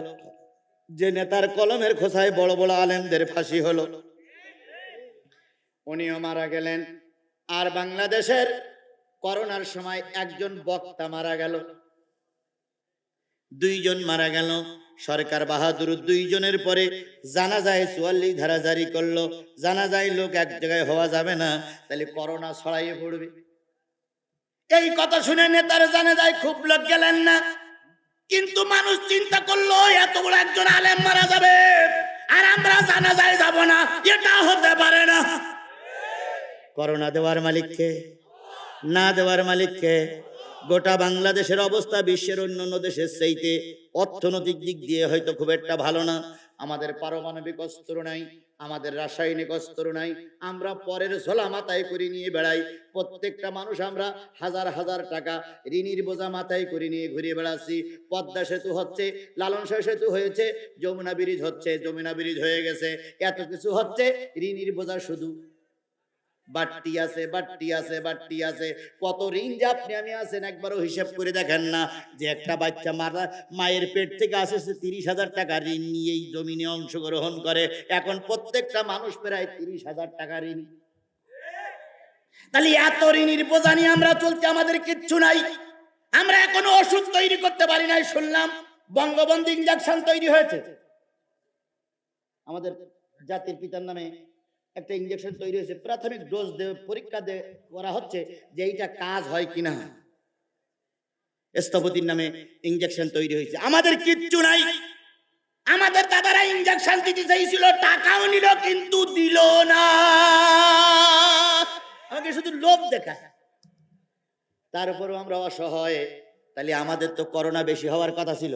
যে নেতার কলমের খোসায় বড় বড় আলেমদের ফাঁসি হলো, উনিও মারা গেলেন। আর বাংলাদেশের করোনার সময় একজন বক্তা মারা গেল, দুইজন মারা গেল। সরকার বাহাদুর দুইজনের পরে জানাজায় 44 ধারা জারি করলো, জানাজায় লোক এক জায়গায় হওয়া যাবে না, তাহলে করোনা ছড়াইয়ে পড়বে। এই কথা শুনে নেতার জানাজায় খুব লোক গেলেন না, কিন্তু মানুষ চিন্তা করলো এত বড় একজন আলেম মারা যাবে আর আমরা জানাজায় যাব না, এটা হতে পারে না। করোনা দেওয়ার মালিককে, না দেওয়ার মালিককে। গোটা বাংলাদেশের অবস্থা বিশ্বের অন্যান্য দেশের চাইতে অর্থনৈতিক দিক দিয়ে হয়তো খুব একটা ভালো না। আমাদের পারমাণবিক অস্ত্র নাই, আমাদের রাসায়নিক অস্ত্র নাই, আমরা পরের ঝোলা মাথায় করে নিয়ে বেড়াই। প্রত্যেকটা মানুষ আমরা হাজার হাজার টাকা ঋণের বোঝা মাথায় করে নিয়ে ঘুরে বেড়াচ্ছি। পদ্মা সেতু হচ্ছে, লালন শাহ সেতু হয়েছে, যমুনা ব্রিজ হচ্ছে, যমুনা ব্রিজ হয়ে গেছে, এত কিছু হচ্ছে, ঋণের বোঝা শুধু বাড়তি আছে, বাড়তি আছে, বাড়তি আছে। কত ঋণ যে আপনি আমি আছেন একবারও হিসাব করে দেখেন না। যে একটা বাচ্চা মায়ের পেট থেকে আসে 30,000 টাকা ঋণ নিয়েই জমিনে অংশগ্রহণ করে, এখন প্রত্যেকটা মানুষ প্রায় 30,000 টাকা ঋণ। তাহলে এত ঋণের বোঝা নিয়ে আমরা চলতে, আমাদের কিচ্ছু নাই। আমরা এখনো ওষুধ তৈরি করতে পারি নাই। শুনলাম বঙ্গবন্ধু ইনজেকশন তৈরি হয়েছে, আমাদের জাতির পিতার নামে একটা ইনজেকশন তৈরি হয়েছে, প্রাথমিক ডোজ পরীক্ষা করা হচ্ছে যে এইটা কাজ হয় কিনা। স্থপতির নামে ইনজেকশন তৈরি হয়েছে, আমাদের কিচ্ছু নাই। আমাদের দাদারা ইনজেকশন দিতে চাইছিল, টাকাও নিল কিন্তু দিল না, আমাকে শুধু লোভ দেখায়। তারপরও আমরা অসহায়। তাহলে আমাদের তো করোনা বেশি হওয়ার কথা ছিল।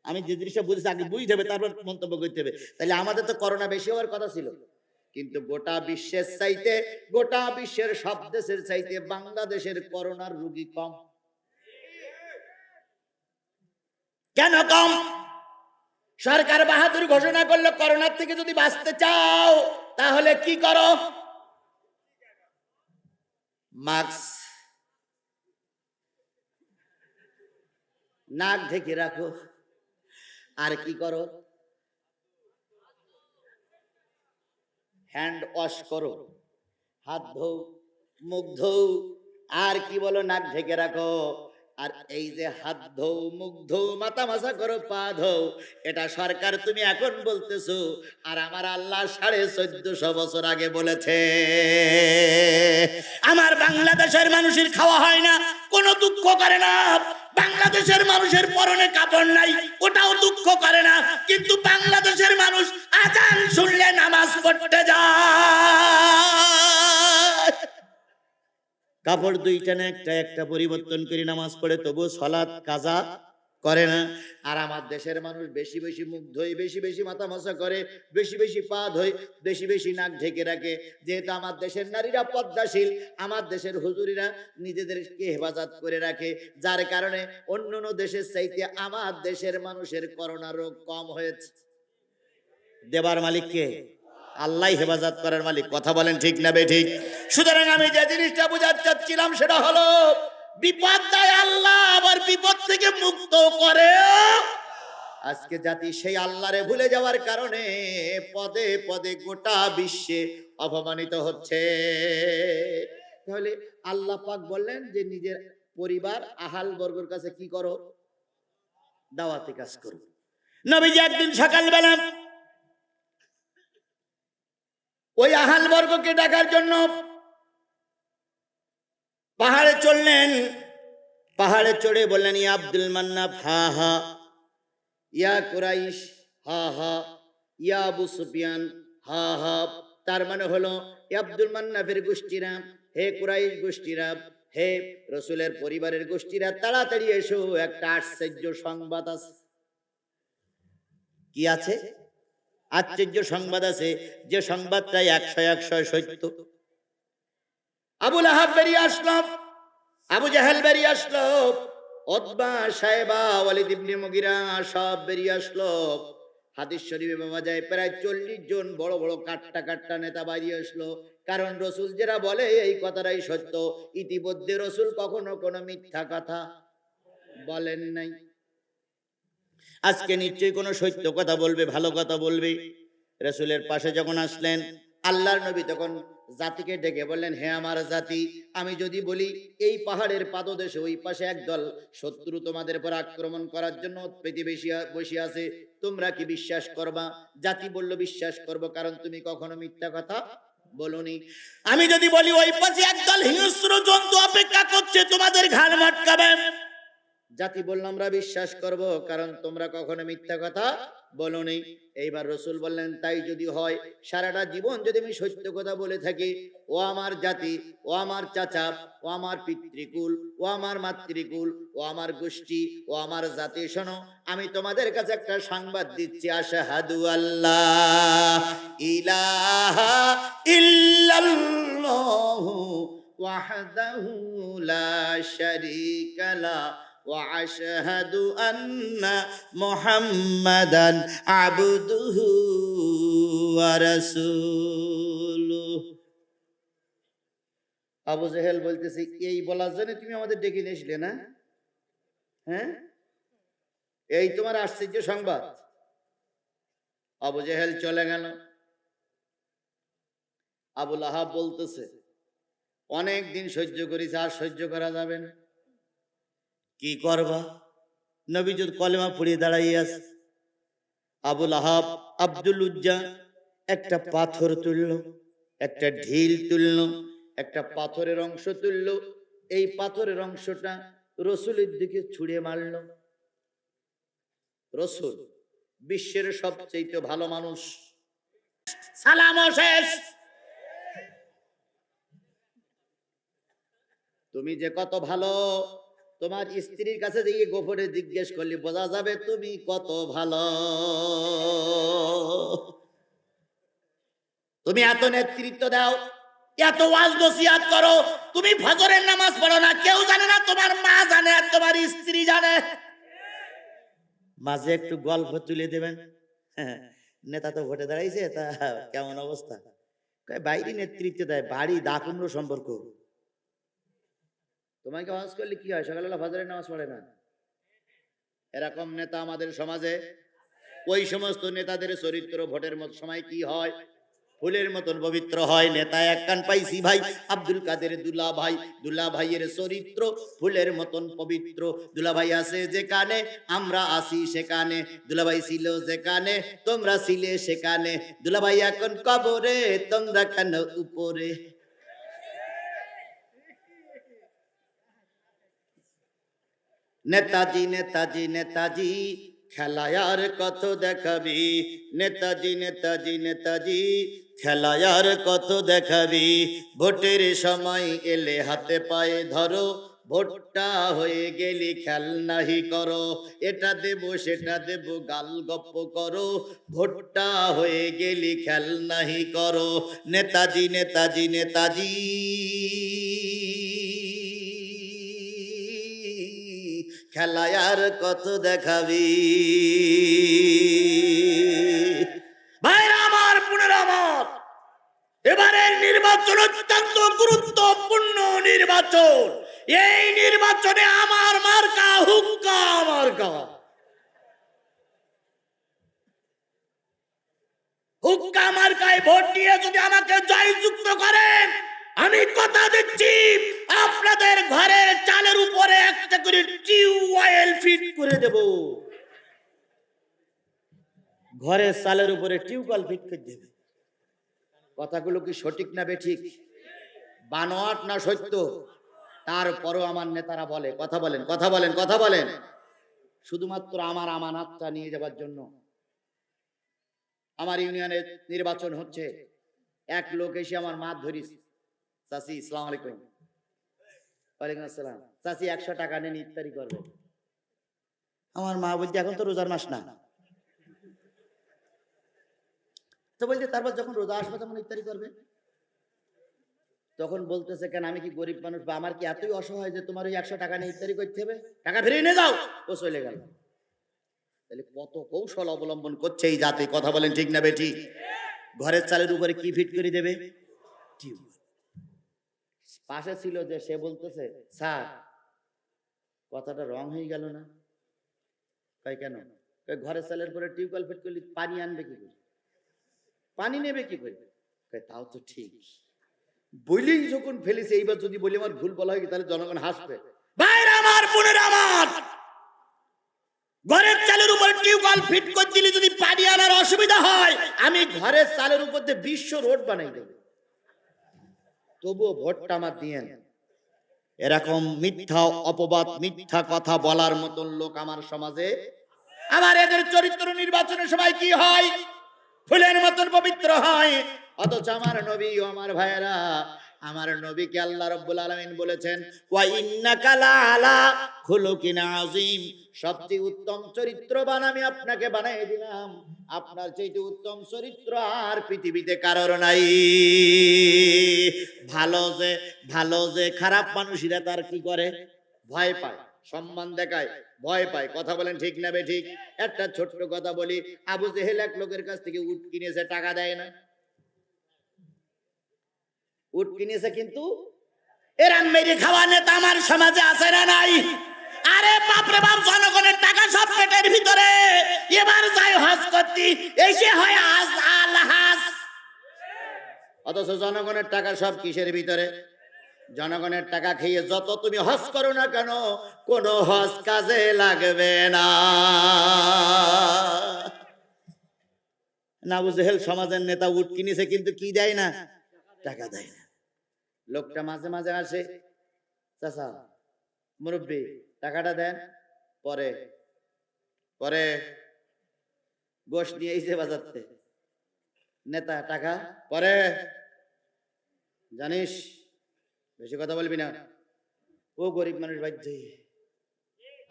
আমি যে জিনিসটা বুঝেছি আগে বুঝতে হবে, তারপর মন্তব্য করতে হবে। তাহলে আমাদের তো করোনা বেশি হওয়ার কথা ছিল, কিন্তু গোটা বিশ্বের চাইতে, গোটা বিশ্বের সব দেশের চাইতে বাংলাদেশের করোনার রোগী কম। কেন কম? সরকার বাহাদুর ঘোষণা করলো করোনার থেকে যদি বাঁচতে চাও তাহলে কি করো? মাস্ক, নাক ঢেকে রাখো, আর কি করো? হ্যান্ড ওয়াশ করো, হাত ধো, মুখ ধো, আর কি বলো? নাক ঢেকে রাখো। আর এই যে হাত ধো, মুখ ধো, মাথা মাসা করো, পা ধো, এটা সরকার তুমি এখন বলতেছো, আর আমার আল্লাহ 1450 বছর আগে বলেছে। আমার বাংলাদেশের মানুষের খাওয়া হয় না, কোনো দুঃখ করে না। বাংলাদেশের মানুষের পরনে কাপড় নাই, ওটাও দুঃখ করে না। কিন্তু বাংলাদেশের মানুষ আজান শুনলে নামাজ পড়তে যায়, কাপড় দুইটা না একটা একটা পরিবর্তন করে নামাজ পড়ে, তবু সালাত কাজা করে না। আর আমার দেশের মানুষ বেশি বেশি মুখ ধোয়, বেশি বেশি মাথা মাসা করে, বেশি বেশি পা ধোয়, বেশি বেশি নাক ঢেকে রাখে। যেহেতু আমার দেশের নারীরা পদ্মাশীল, আমার দেশের হুজুরিরা নিজেদেরকে হেফাজত করে রাখে, যার কারণে অন্য দেশের চাইতে আমার দেশের মানুষের করোনা রোগ কম হয়েছে। দেবার মালিককে আল্লাহ হেফাজত করার মালিক, কথা বলেন ঠিক না বেঠিক? সুতরাং আমি যে জিনিসটা বোঝাতে চাচ্ছিলাম সেটা হলো, বিপদ দেয় আল্লাহ, আবার বিপদ থেকে মুক্ত করে। আজকে জাতি সেই আল্লাহরে ভুলে যাওয়ার কারণে পদে পদে গোটা বিশ্বে অপমানিত হচ্ছে। তাহলে আল্লাহ পাক বললেন যে নিজের পরিবার আহাল বর্গের কাছে কি করো, দাওয়াতি কাজ করো। নবীজি একদিন সকালবেলা ওই আহাল বর্গকে ডাকার জন্য পাহাড়ে চললেন। পাহাড়ে চড়ে বললেন, ইয়া আব্দুল মান্নাফ হা হা, ইয়া কুরাইশ হা হা, ইয়া আবু সুফিয়ান হা হা। তার মানে হলো আব্দুল মান্নাফের গোষ্ঠীরা, হে কুরাইশ গোষ্ঠীরা, হে রসুলের পরিবারের গোষ্ঠীরা, তাড়াতাড়ি এসো, একটা আশ্চর্য সংবাদ আছে। কি আছে? আশ্চর্য সংবাদ আছে, যে সংবাদটা 100 সত্য। আবু লাহাব বেরিয়ে আসলো, আবু জাহেল বেরিয়ে আসলো, উতবা, সাইবা, ওয়ালিদ ইবনে মুগিরা সব বেরিয়ে আসলো। হাদিস শরীফে পাওয়া যায় প্রায় 40 জন বড় বড় কাট্টা কাট্টা নেতা বেরিয়ে আসলো। কারণ রসুল যেটা বলে এই কথাটাই সত্য। ইতিমধ্যে রসুল কখনো কোনো মিথ্যা কথা বলেন নাই। আজকে নিশ্চয়ই কোনো সত্য কথা বলবে, ভালো কথা বলবে। রসুলের পাশে যখন আসলেন, আল্লাহর নবী তখন জাতিকে ডেকে বললেন, হে আমার জাতি, আমি যদি বলি এই পাহাড়ের পাদদেশে ওই পাশে একদল শত্রু তোমাদের উপর আক্রমণ করার জন্য বসে আছে, তোমরা কি বিশ্বাস করবা? জাতি বলল, বিশ্বাস করব, কারণ তুমি কখনো মিথ্যা কথা বলনি। আমি যদি বলি ওই পাশে একদল হিংস্র জন্তু অপেক্ষা করছে তোমাদের ঘাড় মটকাবে, জাতি বললাম আমরা বিশ্বাস করব, কারণ তোমরা কখনো মিথ্যা কথা বলনি। এইবার রসুল বললেন, তাই যদি হয়, সারাটা জীবন যদি আমি সত্য কথা বলে থাকি, ও আমার জাতি, ও আমার চাচা, ও আমার পিতৃকুল, ও আমার মাতৃকুল, ও আমার গোষ্ঠী, ও আমার জাতি, শোনো, আমি তোমাদের কাছে একটা সংবাদ দিচ্ছি, আশহাদু আল্লাহ ইলাহা ইল্লাল্লাহু ওয়াহদাহু লা শারীকা লা وأشهد أن محمدا عبده ورسوله। আবু জেহেল বলতেছে, এই বলার জন্য তুমি আমাদের ডেকে নিয়ে আসলে না? হ্যাঁ, এই তোমার আশ্চর্য সংবাদ। আবু জেহেল চলে গেল। আবু লাহাব বলতেছে, অনেক দিন সহ্য করেছে, আর সহ্য করা যাবে না। কি করবা? নবী যদি কলেমা পড়িয়ে দাঁড়াইয়ে আছে। আবু লাহাব, আব্দুল উজ্জা একটা পাথর তুলল, একটা ঢিল তুলল, একটা পাথরের অংশ তুলল। এই পাথরের অংশটা রসুলের দিকে ছুঁড়ে মারল। রসুল বিশ্বের সবচেয়ে ভালো মানুষ, সালাম শেষ। তুমি যে কত ভালো, তোমার স্ত্রীর কাছে দিয়ে গোপনে জিজ্ঞেস করলে বোঝা যাবে তুমি কত ভালো। তুমি এত নেতৃত্ব দাও, এত ওয়াজ নসিহত করো, তুমি ফজরের নামাজ পড়ো না, কেউ জানে না, তোমার মা জানে আর তোমার স্ত্রী জানে। মাঝে একটু গল্প তুলে দেবেন, নেতা তো ভোটে দাঁড়াইছে, তা কেমন অবস্থা? বাইরে নেতৃত্ব দেয়, বাড়ি দা কুমড়ো সম্পর্ক। তোমাকে ওয়াজ করলে কি হয়? সকালবেলা ফজরের নামাজ পড়ে না। এরকম নেতা আমাদের সমাজে। ওই সমস্ত নেতাদের চরিত্র ভোটের সময় কি হয়? ফুলের মতন পবিত্র হয়। নেতা এক কান পাইছি ভাই, আব্দুল কাদের দুলা ভাই, দুলা ভাইয়ের চরিত্র ফুলের মতন পবিত্র। দুলা ভাই আছে যেখানে, আমরা আছি সেখানে। দুলা ভাই ছিল যেখানে, তোমরা ছিলে সেখানে। দুলা ভাই এখন কবরে, তোমরা কেন উপরে? নেতাজি নেতাজি নেতাজি খেলায় আর কত দেখাবি, নেতাজি নেতাজি নেতাজি খেলায় আর কত দেখাবি। ভোটের সময় এলে হাতে পায়ে ধরো, ভোটটা হয়ে গেলি খেল নাহি করো। এটা দেব সেটা দেব গাল গপ্প করো, ভোটটা হয়ে গেলি খেল নাহি করো। নেতাজি নেতাজি নেতাজি খেলায় আর কত দেখাবি। ভাইরা আমার, বোনেরা আমার, এবারের নির্বাচন অত্যন্ত গুরুত্বপূর্ণ নির্বাচন। এই নির্বাচনে আমার মার্কা হুক্কা মার্কা। হুক্কা মার্কায় ভোট দিয়ে যদি আমাকে জয়যুক্ত করেন, আমি কথা দিচ্ছি আপনাদের ঘরের চালের উপরে একটা করে টিউবওয়েল ফিট করে দেব। ঘরের চালের উপরে টিউবওয়েল ফিট করে দেবে। কথাগুলো কি সঠিক না বেঠিক, বানোয়াট না সত্য? তারপরও আমার নেতারা বলে, কথা বলেন, কথা বলেন, কথা বলেন, শুধুমাত্র আমার আমানতটা নিয়ে যাবার জন্য। আমার ইউনিয়নের নির্বাচন হচ্ছে, এক লোক এসে আমার মাথ ধরিস, চাচি আসসালামু আলাইকুম। ওয়ালাইকুম আসসালাম। চাচি 100 টাকা নেন, ইফতারি করবে। আমার মা বলছে এখন তো রোজার মাস না। তো বলছে তারপর যখন রোজা আসবে তখন ইফতারি করবে। তখন বলতেছে কেন, আমি কি গরিব মানুষ বা আমার কি এতই অসহায় যে তোমার ওই 100 টাকা নিয়ে ইফতারি করতে হবে? টাকা ফিরিয়ে নিয়ে যাও। ও চলে গেল। তাহলে কত কৌশল অবলম্বন করছে এই জাতি, কথা বলেন ঠিক না বেঠিক? ঘরের চালের উপরে কি ফিট করে দেবে? টিউবওয়েল। পাশে ছিল যে, সে বলতেছে স্যার কথাটা রং হয়ে গেল না? কয় কেন? কয় ঘরের চালের উপরে টিউবওয়েল ফিট করলে পানি আনবে কি করে, পানি নেবে কি করে? কয় তাও তো ঠিক, বলেই যখন ফেলেছে এইবার যদি বলি আমার ভুল বলা হয় তাহলে জনগণ হাসবে। ভাইরা আমার, বোনেরা আমার, ঘরের চালের উপর টিউবওয়েল ফিট করে দিলে যদি পানি আনার অসুবিধা হয়, আমি ঘরের চালের উপর দিয়ে বিশ্ব রোড বানাই দেব, তবুও ভোটটা আমার দিয়ে। এরকম মিথ্যা অপবাদ, মিথ্যা কথা বলার মতন লোক আমার সমাজে। আমার এদের চরিত্র নির্বাচনের সময় কি হয়? ফুলের মতন পবিত্র হয়। অথচ আমার নবী ও আমার ভাইয়েরা, আমার নবীকে আল্লাহ রাব্বুল আলামিন বলেছেন ওয়া ইন্নাকা লাআলা খুলুকিন আযীম, সবচেয়ে উত্তম চরিত্রবান আমি আপনাকে বানিয়ে দিলাম। আপনার চাইতে উত্তম চরিত্র আর পৃথিবীতে কারোর নাই। ভালো যে খারাপ মানুষেরা তার কি করে? ভয় পায়, সম্মান দেখায়, ভয় পায়। কথা বলেন ঠিক না বেঠিক? একটা ছোট্ট কথা বলি, আবু জেহেল এক লোকের কাছ থেকে উট কিনেছে, টাকা দেয় না। উট কিনেছে কিন্তু এরা মেরে খাওয়া নেতা আমার সমাজে আছে না নাই? আরে বাপরে বাপ, জনগণের টাকা সব পেটের ভিতরে। এবার যাই হজ করতে, এসে হয় আজ আল হাজ। অথচ জনগণের টাকা সব কিসের ভিতরে? জনগণের টাকা খেয়ে যত তুমি হজ করো না কেন, কোন হজ কাজে লাগবে না। আবু জেহেল সমাজের নেতা উট কিনেছে কিন্তু কি দেয় না? টাকা দেয় না। লোকটা মাঝে মাঝে আসে, চাচা মুরব্বী টাকাটা দেন। পরে পরে গোশ নিয়ে এসে বাজাতে, নেতা টাকা পরে, জানিস বেশি কথা বলবি না, ও গরিব মানুষ বাধ্য।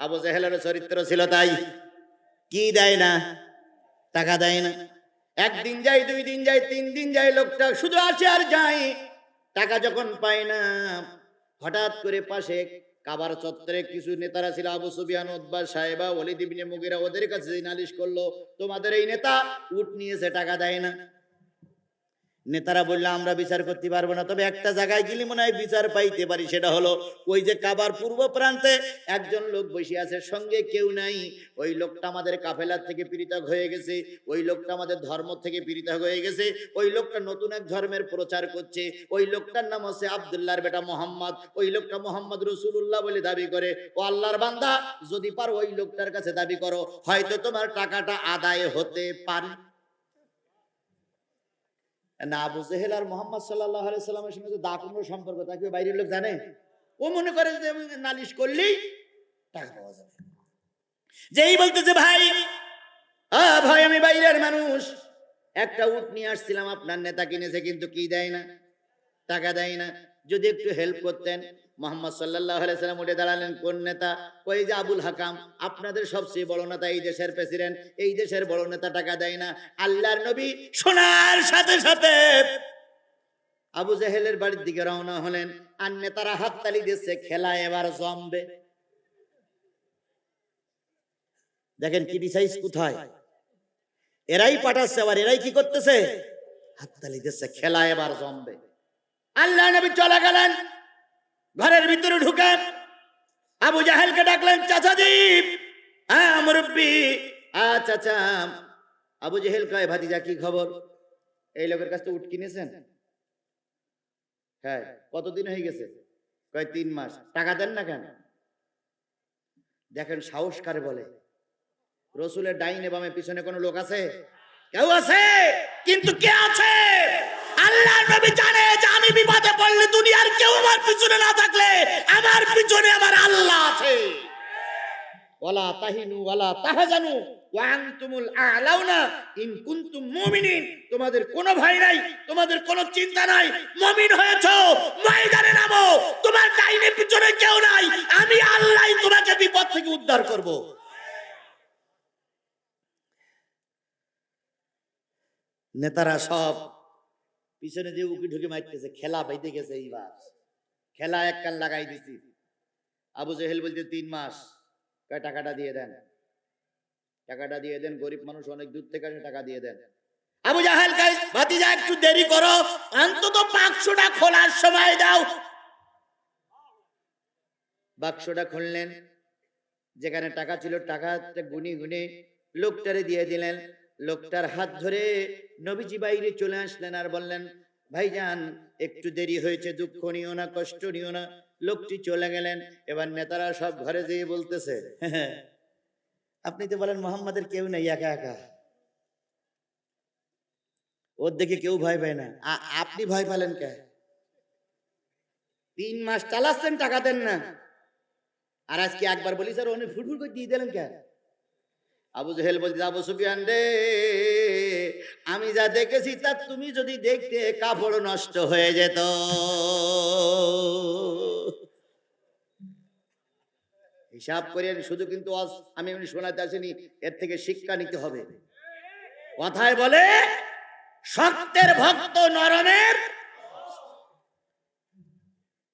আবু জেহেলের চরিত্র ছিল তাই। কি দেয় না? টাকা দেয় না। একদিন যাই, 2 দিন যাই, 3 দিন যাই, লোকটা শুধু আসে আর যায়, টাকা যখন পায় না। হঠাৎ করে পাশে কাবার চত্বরে কিছু নেতারা ছিল, আবু সুফিয়ান, উতবা, সাহেবা, ওয়ালিদ ইবনে মুগিরা, ওদের কাছে নালিশ করলো তোমাদের এই নেতা উট নিয়েছে, টাকা দেয় না। নেতারা বললো আমরা বিচার করতে পারবো না, তবে একটা জায়গায় গেলে মনে হয় বিচার পাইতে পারি। সেটা হলো ওই যে কাবার পূর্ব প্রান্তে একজন লোক বসে আছে, সঙ্গে কেউ নাই। ওই লোকটা আমাদের কাফেলার থেকে পৃথক হয়ে গেছে, ওই লোকটা আমাদের ধর্ম থেকে পৃথক হয়ে গেছে, ওই লোকটা নতুন এক ধর্মের প্রচার করছে। ওই লোকটার নাম হচ্ছে আব্দুল্লাহর বেটা মোহাম্মদ। ওই লোকটা মোহাম্মদ রাসূলুল্লাহ বলে দাবি করে। ও আল্লাহর বান্দা, যদি পারো ওই লোকটার কাছে দাবি করো, হয়তো তোমার টাকাটা আদায় হতে পারে। না, আবু জেহেল আর মুহাম্মদ সাল্লাল্লাহু আলাইহি সাল্লামের সঙ্গে তো দাকুনো সম্পর্ক, তা কি বাইরের লোক জানে? ও মনে করে যে নালিশ করলেই টাকা পাওয়া যাবে। যেই বলতেছে ভাই, ভাই আমি বাইরের মানুষ, একটা উট নিয়ে আসছিলাম, আপনার নেতা কিনেছে কিন্তু কি দেয় না? টাকা দেয় না। যদি একটু হেল্প করতেন। মুহাম্মদ সাল্লাল্লাহু আলাইহি সাল্লাম উঠে দাঁড়ালেন, কোন নেতা? ওই যে আবুল হাকাম, আপনাদের সবচেয়ে বড় নেতা, এই দেশের প্রেসিডেন্ট, এই দেশের বড় নেতা টাকা দেয় না। আল্লাহর নবী শোনার সাথে সাথে আবু জেহেলের বাড়ির দিকে রওনা হলেন। আর নেতারা হাততালি দিচ্ছে, খেলা এবার জমবে। দেখেন ক্রিটিসাইজ কোথায়, এরাই পাঠাচ্ছে, আবার এরাই কি করতেছে? হাততালি দিচ্ছে, খেলা এবার জমবে। আল্লাহ নবী চলে গেলেন, ঘরের ভিতরে ঢুকেন, আবু জাহেলকে ডাকলেন, চাচাজি, হ্যাঁ মুরব্বী, চাচা। আবু জেহেল কয়, ভাতিজা কি খবর? এই লোকের কাছে উট কিনেছেন? হ্যাঁ, কতদিন হয়ে গেছে? কয় 3 মাস। টাকা দেন না কেন? দেখেন সাহস কারে বলে। রসুলের ডাইনে বামে পিছনে কোনো লোক আছে? কেউ আছে? কিন্তু কে আছে? আল্লাহ নবী জানে যে আমি বিপদে পড়লে দুনিয়ার কেউ আমার পিছনে না থাকলে আমার পিছনে আমার আল্লাহ আছে। ওয়ালা তাহিনু ওয়ালা তাহজানু ওয়া আনতুমুল আ'লাউনা ইন কুনতুম মুমিনিন। তোমাদের কোনো ভয় নাই, তোমাদের কোনো চিন্তা নাই। মুমিন হয়েছো, ময়দানে নামো। তোমার ডাইনে পিছনে কেউ নাই, আমি আল্লাহই তোমাকে বিপদ থেকে উদ্ধার করব। নেতারা সব পিছনে যে উকি ঢুকে মারতেছে, খেলা পাইতে গেছে। এইবার খেলা এক কান লাগাই দিছি। আবু জেহেল বলতে 3 মাস। কয় টাকাটা দিয়ে দেন, টাকাটা দিয়ে দেন, গরিব মানুষ অনেক দূর থেকে আসে, টাকা দিয়ে দেন। আবু জাহেল কয় ভাতিজা একটু দেরি করো, অন্তত বাক্সটা খোলার সময় দাও। বাক্সটা খুললেন, যেখানে টাকা ছিল টাকাটা গুনি গুনে লোকটারে দিয়ে দিলেন। লোকটার হাত ধরে নবীজি বাইরে চলে আসলেন আর বললেন, ভাইজান একটু দেরি হয়েছে, দুঃখ নিও না, কষ্ট নিও না। লোকটি চলে গেলেন। এবার নেতারা সব ঘরে যেয়ে বলতেছে, আপনি তো বলেন মোহাম্মদের কেউ নেই, একা একা, ওর দেখে কেউ ভয় পায় না, আপনি ভয় পেলেন কে? 3 মাস চালাচ্ছেন, টাকা দেন না, আর আজকে একবার বলি স্যার উনি ফুটফুট করে দিয়ে দিলেন কে? আবু জেহেল বলছে, আবু সুফিয়ান রে, আমি যা দেখেছি তা তুমি যদি দেখতে কাপড় নষ্ট হয়ে যেত। হিসাব করেন, শুধু কিন্তু আমি শোনাতে আসিনি, এর থেকে শিক্ষা নিতে হবে। কথায় বলে শক্তের ভক্ত নরমের।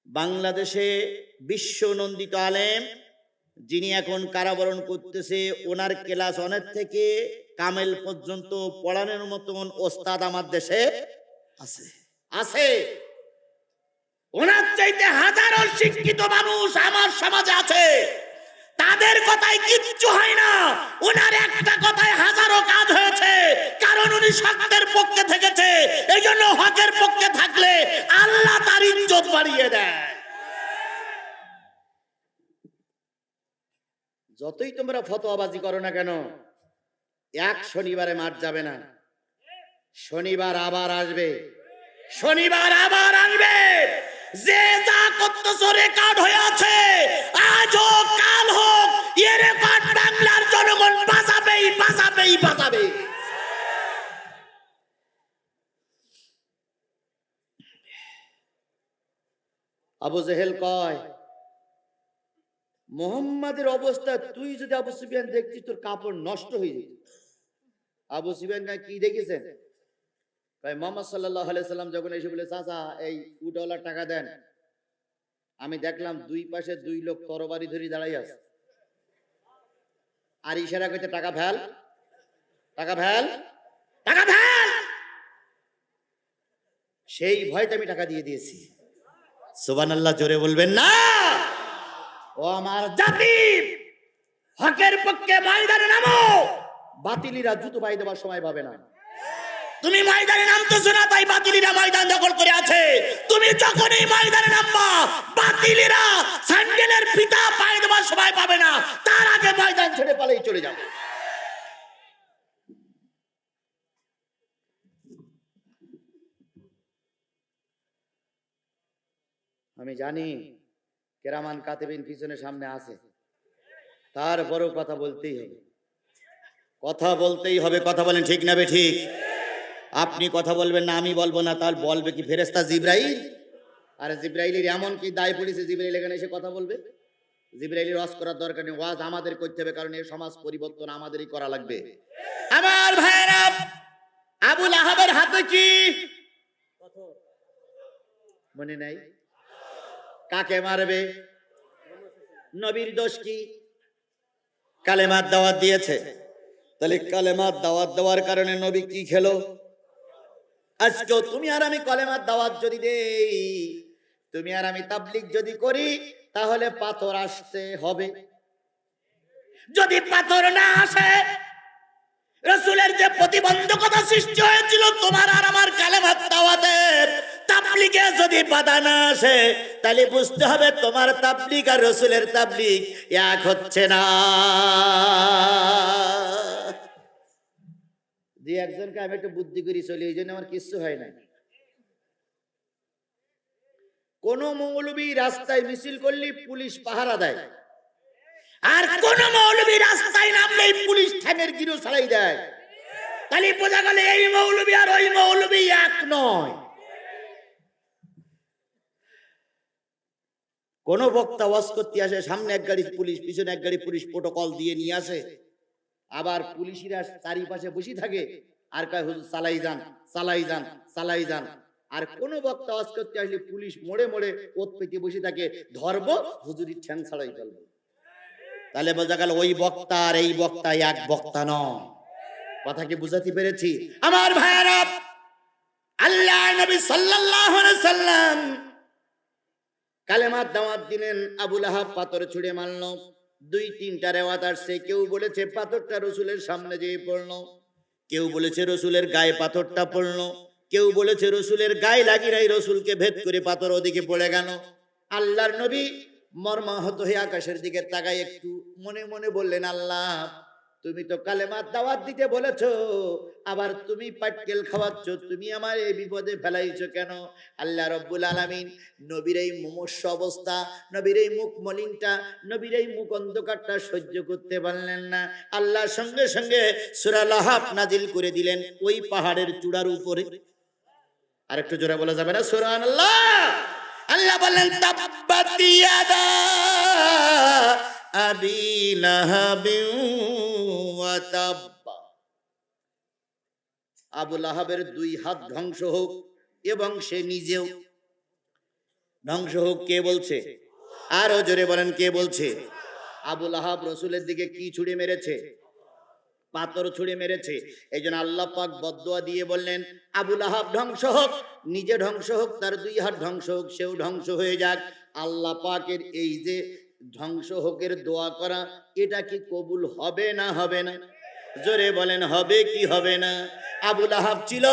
বাংলাদেশে বিশ্ব নন্দিত আলেম যিনি এখন কারাবরণ করতেছে, ওনার ক্লাস অনেক থেকে কামেল পর্যন্ত পড়ানোর মতন ওস্তাদ আমার দেশে আছে আছে। ওনার চাইতে হাজারো শিক্ষিত মানুষ আমার সমাজে আছে, তাদের কথায় কিচ্ছু হয় না, ওনার একটা কথায় হাজারো কাজ হয়েছে। কারণ উনি সত্যের পক্ষে থেকেছে। এই জন্য হকের পক্ষে থাকলে আল্লাহ তার ইজ্জত বাড়িয়ে দেয়। যতই তোমরা ফতোয়াবাজি করো না কেন, এক শনিবারে মাঠ যাবে না। শনিবার আবার আসবে, শনিবার আবার আসবে। যে যা করতেছো রেকর্ড হয়ে আছে, আজ হোক কাল হোক, এ রেকর্ড বাংলার জনগণ বাঁচাবেই বাঁচাবেই বাঁচাবে। আবু জেহেল কয়, মোহাম্মদের অবস্থা তুই যদি আবু সুফিয়ান দেখছিস, তোর কাপড় নষ্ট হয়ে যেত। আবু সুফিয়ান কি দেখেছেন? মোহাম্মদ সাল্লাল্লাহু আলাইহি সাল্লাম যখন এসে বলে, চাচা এই উটওয়ালা টাকা দেন, আমি দেখলাম দুই পাশে 2 লোক তরবারি ধরে দাঁড়াই আছে, আর ইশারা করতে, টাকা ফেল, টাকা ফেল, টাকা ফেল। সেই ভয়তে আমি টাকা দিয়ে দিয়েছি। সুবহানাল্লাহ জোরে বলবেন না? ও আমার জাতি, হকের পক্ষে ময়দানে নামো। বাতিলিরা জুতো পাই দেওয়ার সময় পাবে না। তুমি ময়দানে নামতেছো না, তাই বাতিলিরা ময়দান দখল করে আছে। তুমি যখনই ময়দানে নামবা, বাতিলিরা স্যান্ডেলের ফিতা পাই দেওয়ার সময় পাবে না, তার আগে ময়দান ছেড়ে পালাই চলে যাবে। আমি জানি কেরামান কাতিবিন পিছনে সামনে আছে, তারপরেও কথা বলতেই হবে, কথা বলতেই হবে। কথা বলেন ঠিক না বেঠিক? আপনি কথা বলবেন না, আমি বলবো না, তাহলে বলবে কি ফেরেশতা জিবরাইল? আর জিবরাইলের এমন কি দায় পড়েছে, জিবরাইল এখানে এসে কথা বলবে? জিবরাইলের ওয়াজ করার দরকার নেই, ওয়াজ আমাদের করতে হবে, কারণ এই সমাজ পরিবর্তন আমাদেরই করা লাগবে। আমার ভাইরা, আবু লাহাবের হাতে কি মনে নাই? কাকে মারবে? নবীর দোষ কি? কালেমার দাওয়াত দিয়েছে। তাহলে কালেমার দাওয়াত দেওয়ার কারণে নবী কি খেলো? আজকেও তুমি আর আমি কালেমার দাওয়াত যদি দেই, তুমি আর আমি তাবলীগ যদি করি, তাহলে পাথর আসতে হবে। যদি পাথর না আসে, রাসূলের যে প্রতিবন্ধকতা সৃষ্টি হয়েছিল তোমার আর আমার কালেমার দাওয়াতে, তা তাবলীগে যদি বাধা না আসে তাহলে বুঝতে হবে তোমার তাবলীগ আর রাসূলের তাবলীগ এক হচ্ছে না। যে একজনকে আমি একটু বুদ্ধি করি চলি, এই জন্য আমার কিচ্ছু হয় না। কোন মৌলবী রাস্তায় মিছিল করলে পুলিশ পাহারা দেয়, আর কোন মৌলবী রাস্তায় নামলেই পুলিশ ঠ্যাঙের গিরো ছাড়াই দেয়। তাহলে বোঝা গেল এই মৌলবী আর ওই মৌলবী এক নয়। কোন বক্তা ওয়াজ করতে আসে, সামনে এক গাড়ি পুলিশ, পিছনে এক গাড়ি পুলিশ, প্রোটোকল দিয়ে নিয়ে আসে। আবার পুলিশরা চারিপাশে বসে থাকে আর কয় হুজুর চালাই যান, চালাই যান, চালাই যান। আর কোন বক্তা ওয়াজ করতে আসলে পুলিশ মোড়ে মোড়ে ওত পেতে বসে থাকে, ধরবো হুজুরির ঠ্যাং ছাড়াই ফেলবো। তাহলে বোঝা গেল ওই বক্তা আর এই বক্তা এক বক্তা নয়। কথা কি বুঝাতে পেরেছি আমার ভাইরা? আল্লাহ নবী সাল্লাল্লাহু আলাইহি সাল্লাম কালেমার দাওয়াত দিলেন, আবু লাহাব পাথর ছুঁড়ে মারলো। দুই তিনটা রেওয়াত আসছে, কেউ বলেছে পাথরটা রসুলের সামনে যেয়ে পড়লো, কেউ বলেছে রসুলের গায়ে পাথরটা পড়লো, কেউ বলেছে রসুলের গায়ে লাগি নাই, রসুলকে ভেদ করে পাথর ওদিকে পড়ে গেল। আল্লাহর নবী মর্মাহত হয়ে আকাশের দিকে তাকায় একটু মনে মনে বললেন, আল্লাহ তুমি তো কালেমার দাওয়াত দিতে বলেছো, আবার তুমি পাটকেল খাওয়াচ্ছ, তুমি আমার এই বিপদে ফেলাইছো কেন? আল্লাহ রব্বুল আলামিন নবীর এই মুমূর্ষ অবস্থা, নবীর এই মুখ মলিনটা, নবীর এই মুখ অন্ধকারটা সহ্য করতে পারলেন না। আল্লাহ সঙ্গে সঙ্গে সূরা লাহাব নাজিল করে দিলেন ওই পাহাড়ের চূড়ার উপরে। আর একটু জোরে বলা যাবে না সুবহানাল্লাহ? আল্লাহ বললেন তাব্বাত ইয়াদা আবি লাহাবিন ওয়া তাব্বা। আবু লাহাবের দুই হাত ধ্বংস হোক এবং সে নিজেও ধ্বংস হোক। কে বলছে? আরো জোরে বলেন, কে বলছে? আবু লাহাব রসুলের দিকে কি ছুড়ে মেরেছে? পাথর ছুড়ে মেরেছে। এই জন্য আল্লাহ পাক বদদুয়া দিয়ে বললেন আবু লাহাব ধ্বংস হোক, নিজে ধ্বংস হোক, তার দুই হাত ধ্বংস হোক, সেও ধ্বংস হয়ে যাক। আল্লাহ পাকের এই যে ধ্বংস হোকের দোয়া করা, এটা কি কবুল হবে না হবে না? জোরে বলেন, হবে কি হবে না? আবু লাহাব ছিল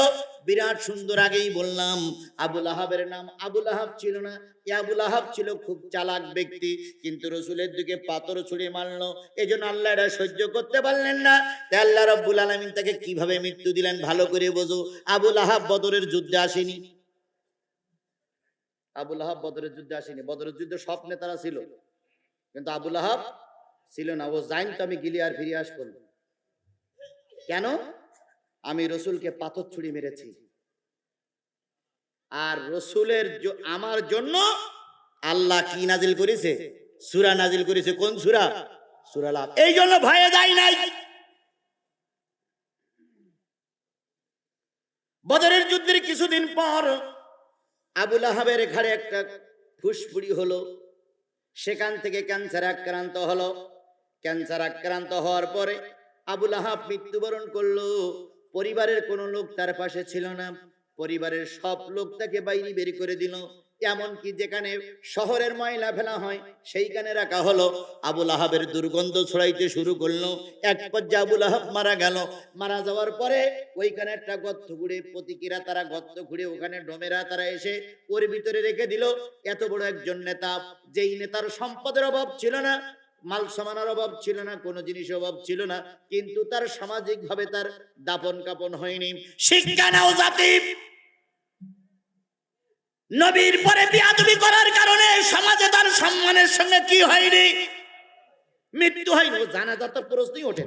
বিরাট সুন্দর, আগেই বললাম আবু লাহাবের নাম আবু লাহাব ছিল না, আবু লাহাব ছিল খুব চালাক ব্যক্তি, কিন্তু রসুলের দিকে পাথর ছুঁড়ে মারলো। এই জন্য আল্লাহ এটা সহ্য করতে পারলেন না। তাই আল্লাহ রাব্বুল আলামিন তাকে কিভাবে মৃত্যু দিলেন ভালো করে বোঝো। আবু লাহাব বদরের যুদ্ধে আসেনি, আবু লাহাব বদরের যুদ্ধে আসেনি। বদরের যুদ্ধে সব নেতারা ছিল, কিন্তু আবু লাহাব ছিল না। ও জানতো আমি গিলে আর ফিরে আসবো না। কেন? আমি রসুলকে পাথর ছুঁড়ে মেরেছি, আর রসুলের আমার জন্য আল্লাহ কি নাজিল করেছে? সূরা নাজিল করেছে। কোন সূরা? সূরা লাহাব। এই জন্য ভয়ে যায় নাই। বদরের যুদ্ধের কিছুদিন পর আবু লাহাবের ঘাড়ে একটা ফুসফুড়ি হলো, সেখান থেকে ক্যান্সার আক্রান্ত হলো। ক্যান্সার আক্রান্ত হওয়ার পরে আবু লাহাব মৃত্যুবরণ করলো। পরিবারের কোনো লোক তার পাশে ছিল না, পরিবারের সব লোক তাকে বাইরে বের করে দিল। এমনকি যেখানে শহরের ময়লা ফেলা হয় সেইখানে রাখা হলো। আবু লাহাবের দুর্গন্ধ ছড়াইতে শুরু করলো। এক পর্যায়ে আবু লাহাব মারা গেল। মারা যাওয়ার পরে ওইখানে একটা গর্ত খুঁড়ে, প্রতীকীরা তারা গর্ত খুঁড়ে ওখানে ডোমেরা তারা এসে ওর ভিতরে রেখে দিল। এত বড় একজন নেতা, যেই নেতার সম্পদের অভাব ছিল না, মাল সামানের অভাব ছিল না, কোনো জিনিসের অভাব ছিল না, কিন্তু তার সামাজিক ভাবে তার দাপন কাপন হয়নি। শিক্ষা নাও জাতি, নবীর পরে বিয়াদবি করার কারণে সমাজে তার সম্মানের সঙ্গে কি হয়নি? মৃত্যু হয়নি। জানাজা তো প্রশ্নই ওঠে।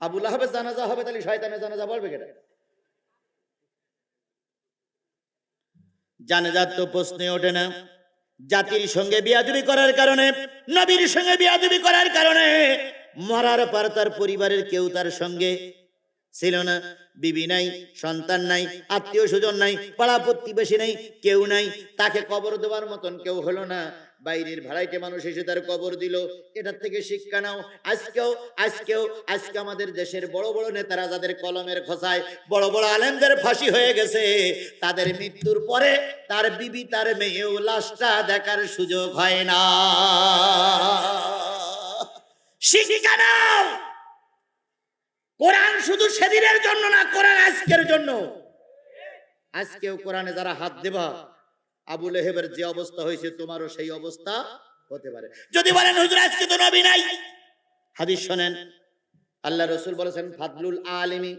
আবু লাহাবের জানাজা হবে, তাহলে শয়তানের জানাজা বলবে কেন? জানাজার তো প্রশ্নই ওঠে না। জাতির সঙ্গে বিয়াদবি করার কারণে, নবীর সঙ্গে বিয়াদবি করার কারণে মরার পর তার পরিবারের কেউ তার সঙ্গে ছিল না। বিবি নাই, সন্তান নাই, আত্মীয় স্বজন নাই, পাড়া প্রতিবেশী নাই, কেউ নাই। তাকে কবর দেওয়ার মতন কেউ হলো না। বাইরের ভাড়াইতে মানুষ এসে তার কবর দিল। এটার থেকে শিক্ষা নাও। আজকে আমাদের দেশের বড় বড় নেতারা যাদের কলমের খোঁচায় বড় বড় আলেমদের ফাঁসি হয়ে গেছে, তাদের মৃত্যুর পরে তার বিবি তার মেয়েও লাশটা দেখার সুযোগ হয় না। শিক্ষা নাও। কোরআন শুধু সেদিনের জন্য না, কোরআন আজকের জন্য। আজকেও কোরআনে যারা হাত দেবা, আবু লেহেবের যে অবস্থা হয়েছে তোমারও সেই অবস্থা হতে পারে। যদি বলেন হুজুর আজকে তো নবী নাই, হাদিস শোনেন, আল্লাহ রাসূল বলেছেন ফাদলুল আলিমি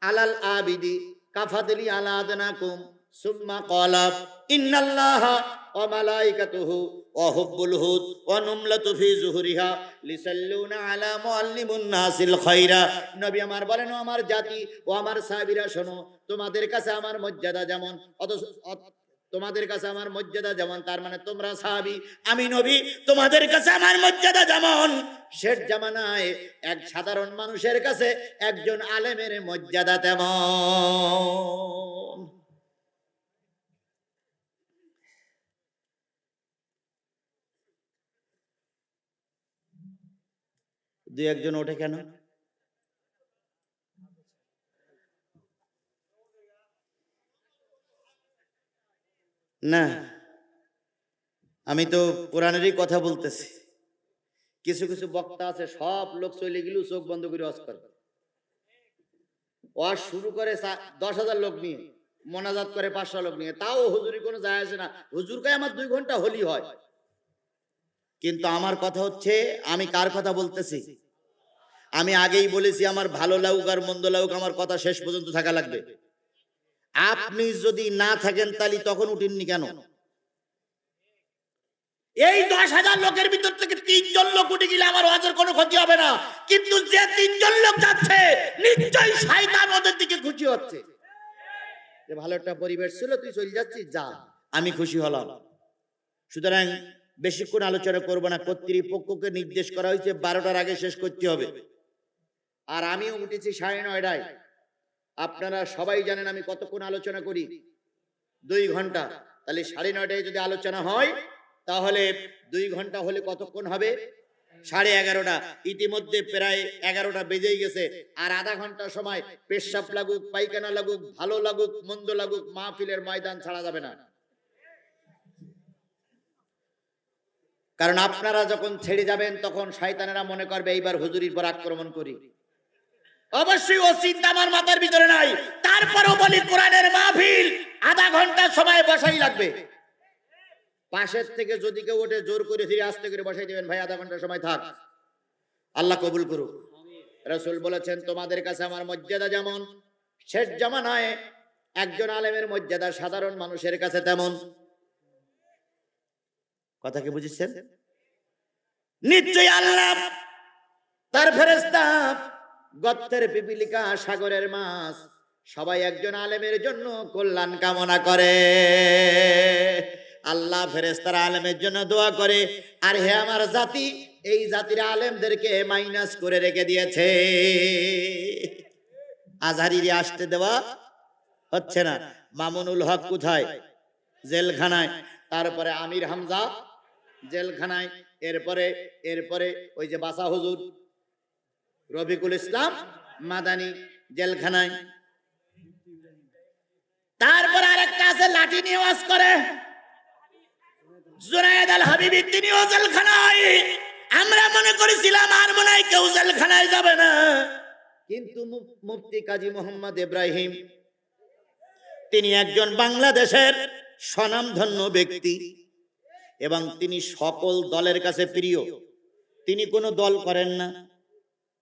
আলাল আবিদি কাফাদলি আলা আদনাকুম সুম্মা ক্বালা ইন্নাল্লাহা ওয়া মালাইকাতুহু ওয়া হুব্বুল হুদ ওয়া নুমলাতু ফি যুহুরিহা লিসাল্লুনা আলা মুআল্লিমুন নাসিল খায়রা। নবী আমার বলেন, ও আমার জাতি ও আমার সাহাবীরা শোনো, তোমাদের কাছে আমার মর্যাদা যেমন, তোমাদের কাছে আমার মর্যাদা যেমন, তার মানে তোমরা সাহাবী, আমি নবী, তোমাদের কাছে আমার মর্যাদা যেমন, শেষ জামানায় এক সাধারণ মানুষের কাছে একজন আলেমের মর্যাদা তেমন। দুই একজন ওঠে কেন? না, আমি তো কোরআনেরই কথা বলতেছি। কিছু কিছু বক্তা আছে, সব লোক চলে গেলেও চোখ বন্ধ করে ওয়াজ করে। ওয়াজ শুরু করে 10,000 লোক নিয়ে, মোনাজাত করে 500 লোক নিয়ে, তাও হুজুরি কোনো যায় আসে না। হুজুর কয় আমার 2 ঘন্টা হলি হয়। কিন্তু আমার কথা হচ্ছে, আমি কার কথা বলতেছি? আমি আগেই বলেছি, আমার ভালো লাগুক আর মন্দ লাগুক, আমার কথা শেষ পর্যন্ত থাকা লাগবে। আপনি যদি না থাকেন তাহলে তখন উঠেননি কেন? এই 10,000 লোকের ভিতর থেকে 3 জন লোক উঠে গেলে আমার ওয়াজের কোনো ক্ষতি হবে না, কিন্তু যে 3 জন লোক যাচ্ছে নিশ্চয়ই শয়তান ওদের দিকে খুশি হচ্ছে যে ভালো একটা পরিবেশ ছিল, তুই চলে যাচ্ছিস, যা, আমি খুশি হলাম। সুতরাং বেশিক্ষণ আলোচনা করব না। কর্তৃপক্ষকে নির্দেশ করা হয়েছে 12টার আগে শেষ করতে হবে, আর আমিও উঠেছি 9:30টায়। আপনারা সবাই জানেন আমি কতক্ষণ আলোচনা করি, 2 ঘন্টা। তাহলে 9:30টায় যদি আলোচনা হয় তাহলে 2 ঘন্টা হলে কতক্ষণ হবে? 11:30। ইতিমধ্যে প্রায় 11টা বেজেই গেছে, আর আধা ঘন্টা সময় পেশাব লাগুক, পায়খানা লাগুক, ভালো লাগুক, মন্দ লাগুক, মাহফিলের ময়দান ছাড়া যাবে না। কারণ আপনারা যখন ছেড়ে যাবেন তখন শয়তানেরা মনে করবে এইবার হুজুরির পর আক্রমণ করি। অবশ্যই ও চিন্তা আমার মাথার ভিতরে নাই। তারপরও বলি, কোরআনের মাহফিল আধা ঘন্টা সময় বসাই লাগবে। পাশের থেকে যদি কেউ ওঠে, জোর করে ফিরে আস্তে করে বসাই দিবেন, ভাই আধা ঘন্টা সময় থাক। আল্লাহ কবুল করুক। রাসূল বলেছেন, তোমাদের কাছে আমার মর্যাদা যেমন, শেষ জামানায় একজন আলেমের মর্যাদা সাধারণ মানুষের কাছে তেমন। কথা কি বুঝেছেন? নিশ্চয়ই আল্লাহ তার ফেরেশতা, গর্তের পিপিলিকা, সাগরের মাছ, সবাই একজন আলেমের জন্য কল্যাণ কামনা করে। আল্লাহ ফেরেশতারা আলেমের জন্য দোয়া করে, আর হে আমার জাতি, এই জাতির আলেমদেরকে মাইনাস করে রেখে দিয়েছে। আজহারিরে আসতে দেওয়া হচ্ছে না। মামুনুল হক কোথায়? জেলখানায়। তারপরে আমির হামজা জেলখানায়। এরপরে ওই যে বাসা হুজুর রফিকুল ইসলাম মাদানী জেলখানায়। তারপর আরেকটা আছে লাঠি নিয়ে ওয়াজ করে, জুনায়েদ আল হাবিবি, তিনিও জেলখানায়। আমরা মনে করেছিলাম আর মনে হয় কেউ জেলখানায় যাবে না, কিন্তু মুফতি কাজী মোহাম্মদ ইব্রাহিম, তিনি একজন বাংলাদেশের স্বনামধন্য ব্যক্তি এবং তিনি সকল দলের কাছে প্রিয়। তিনি কোনো দল করেন না,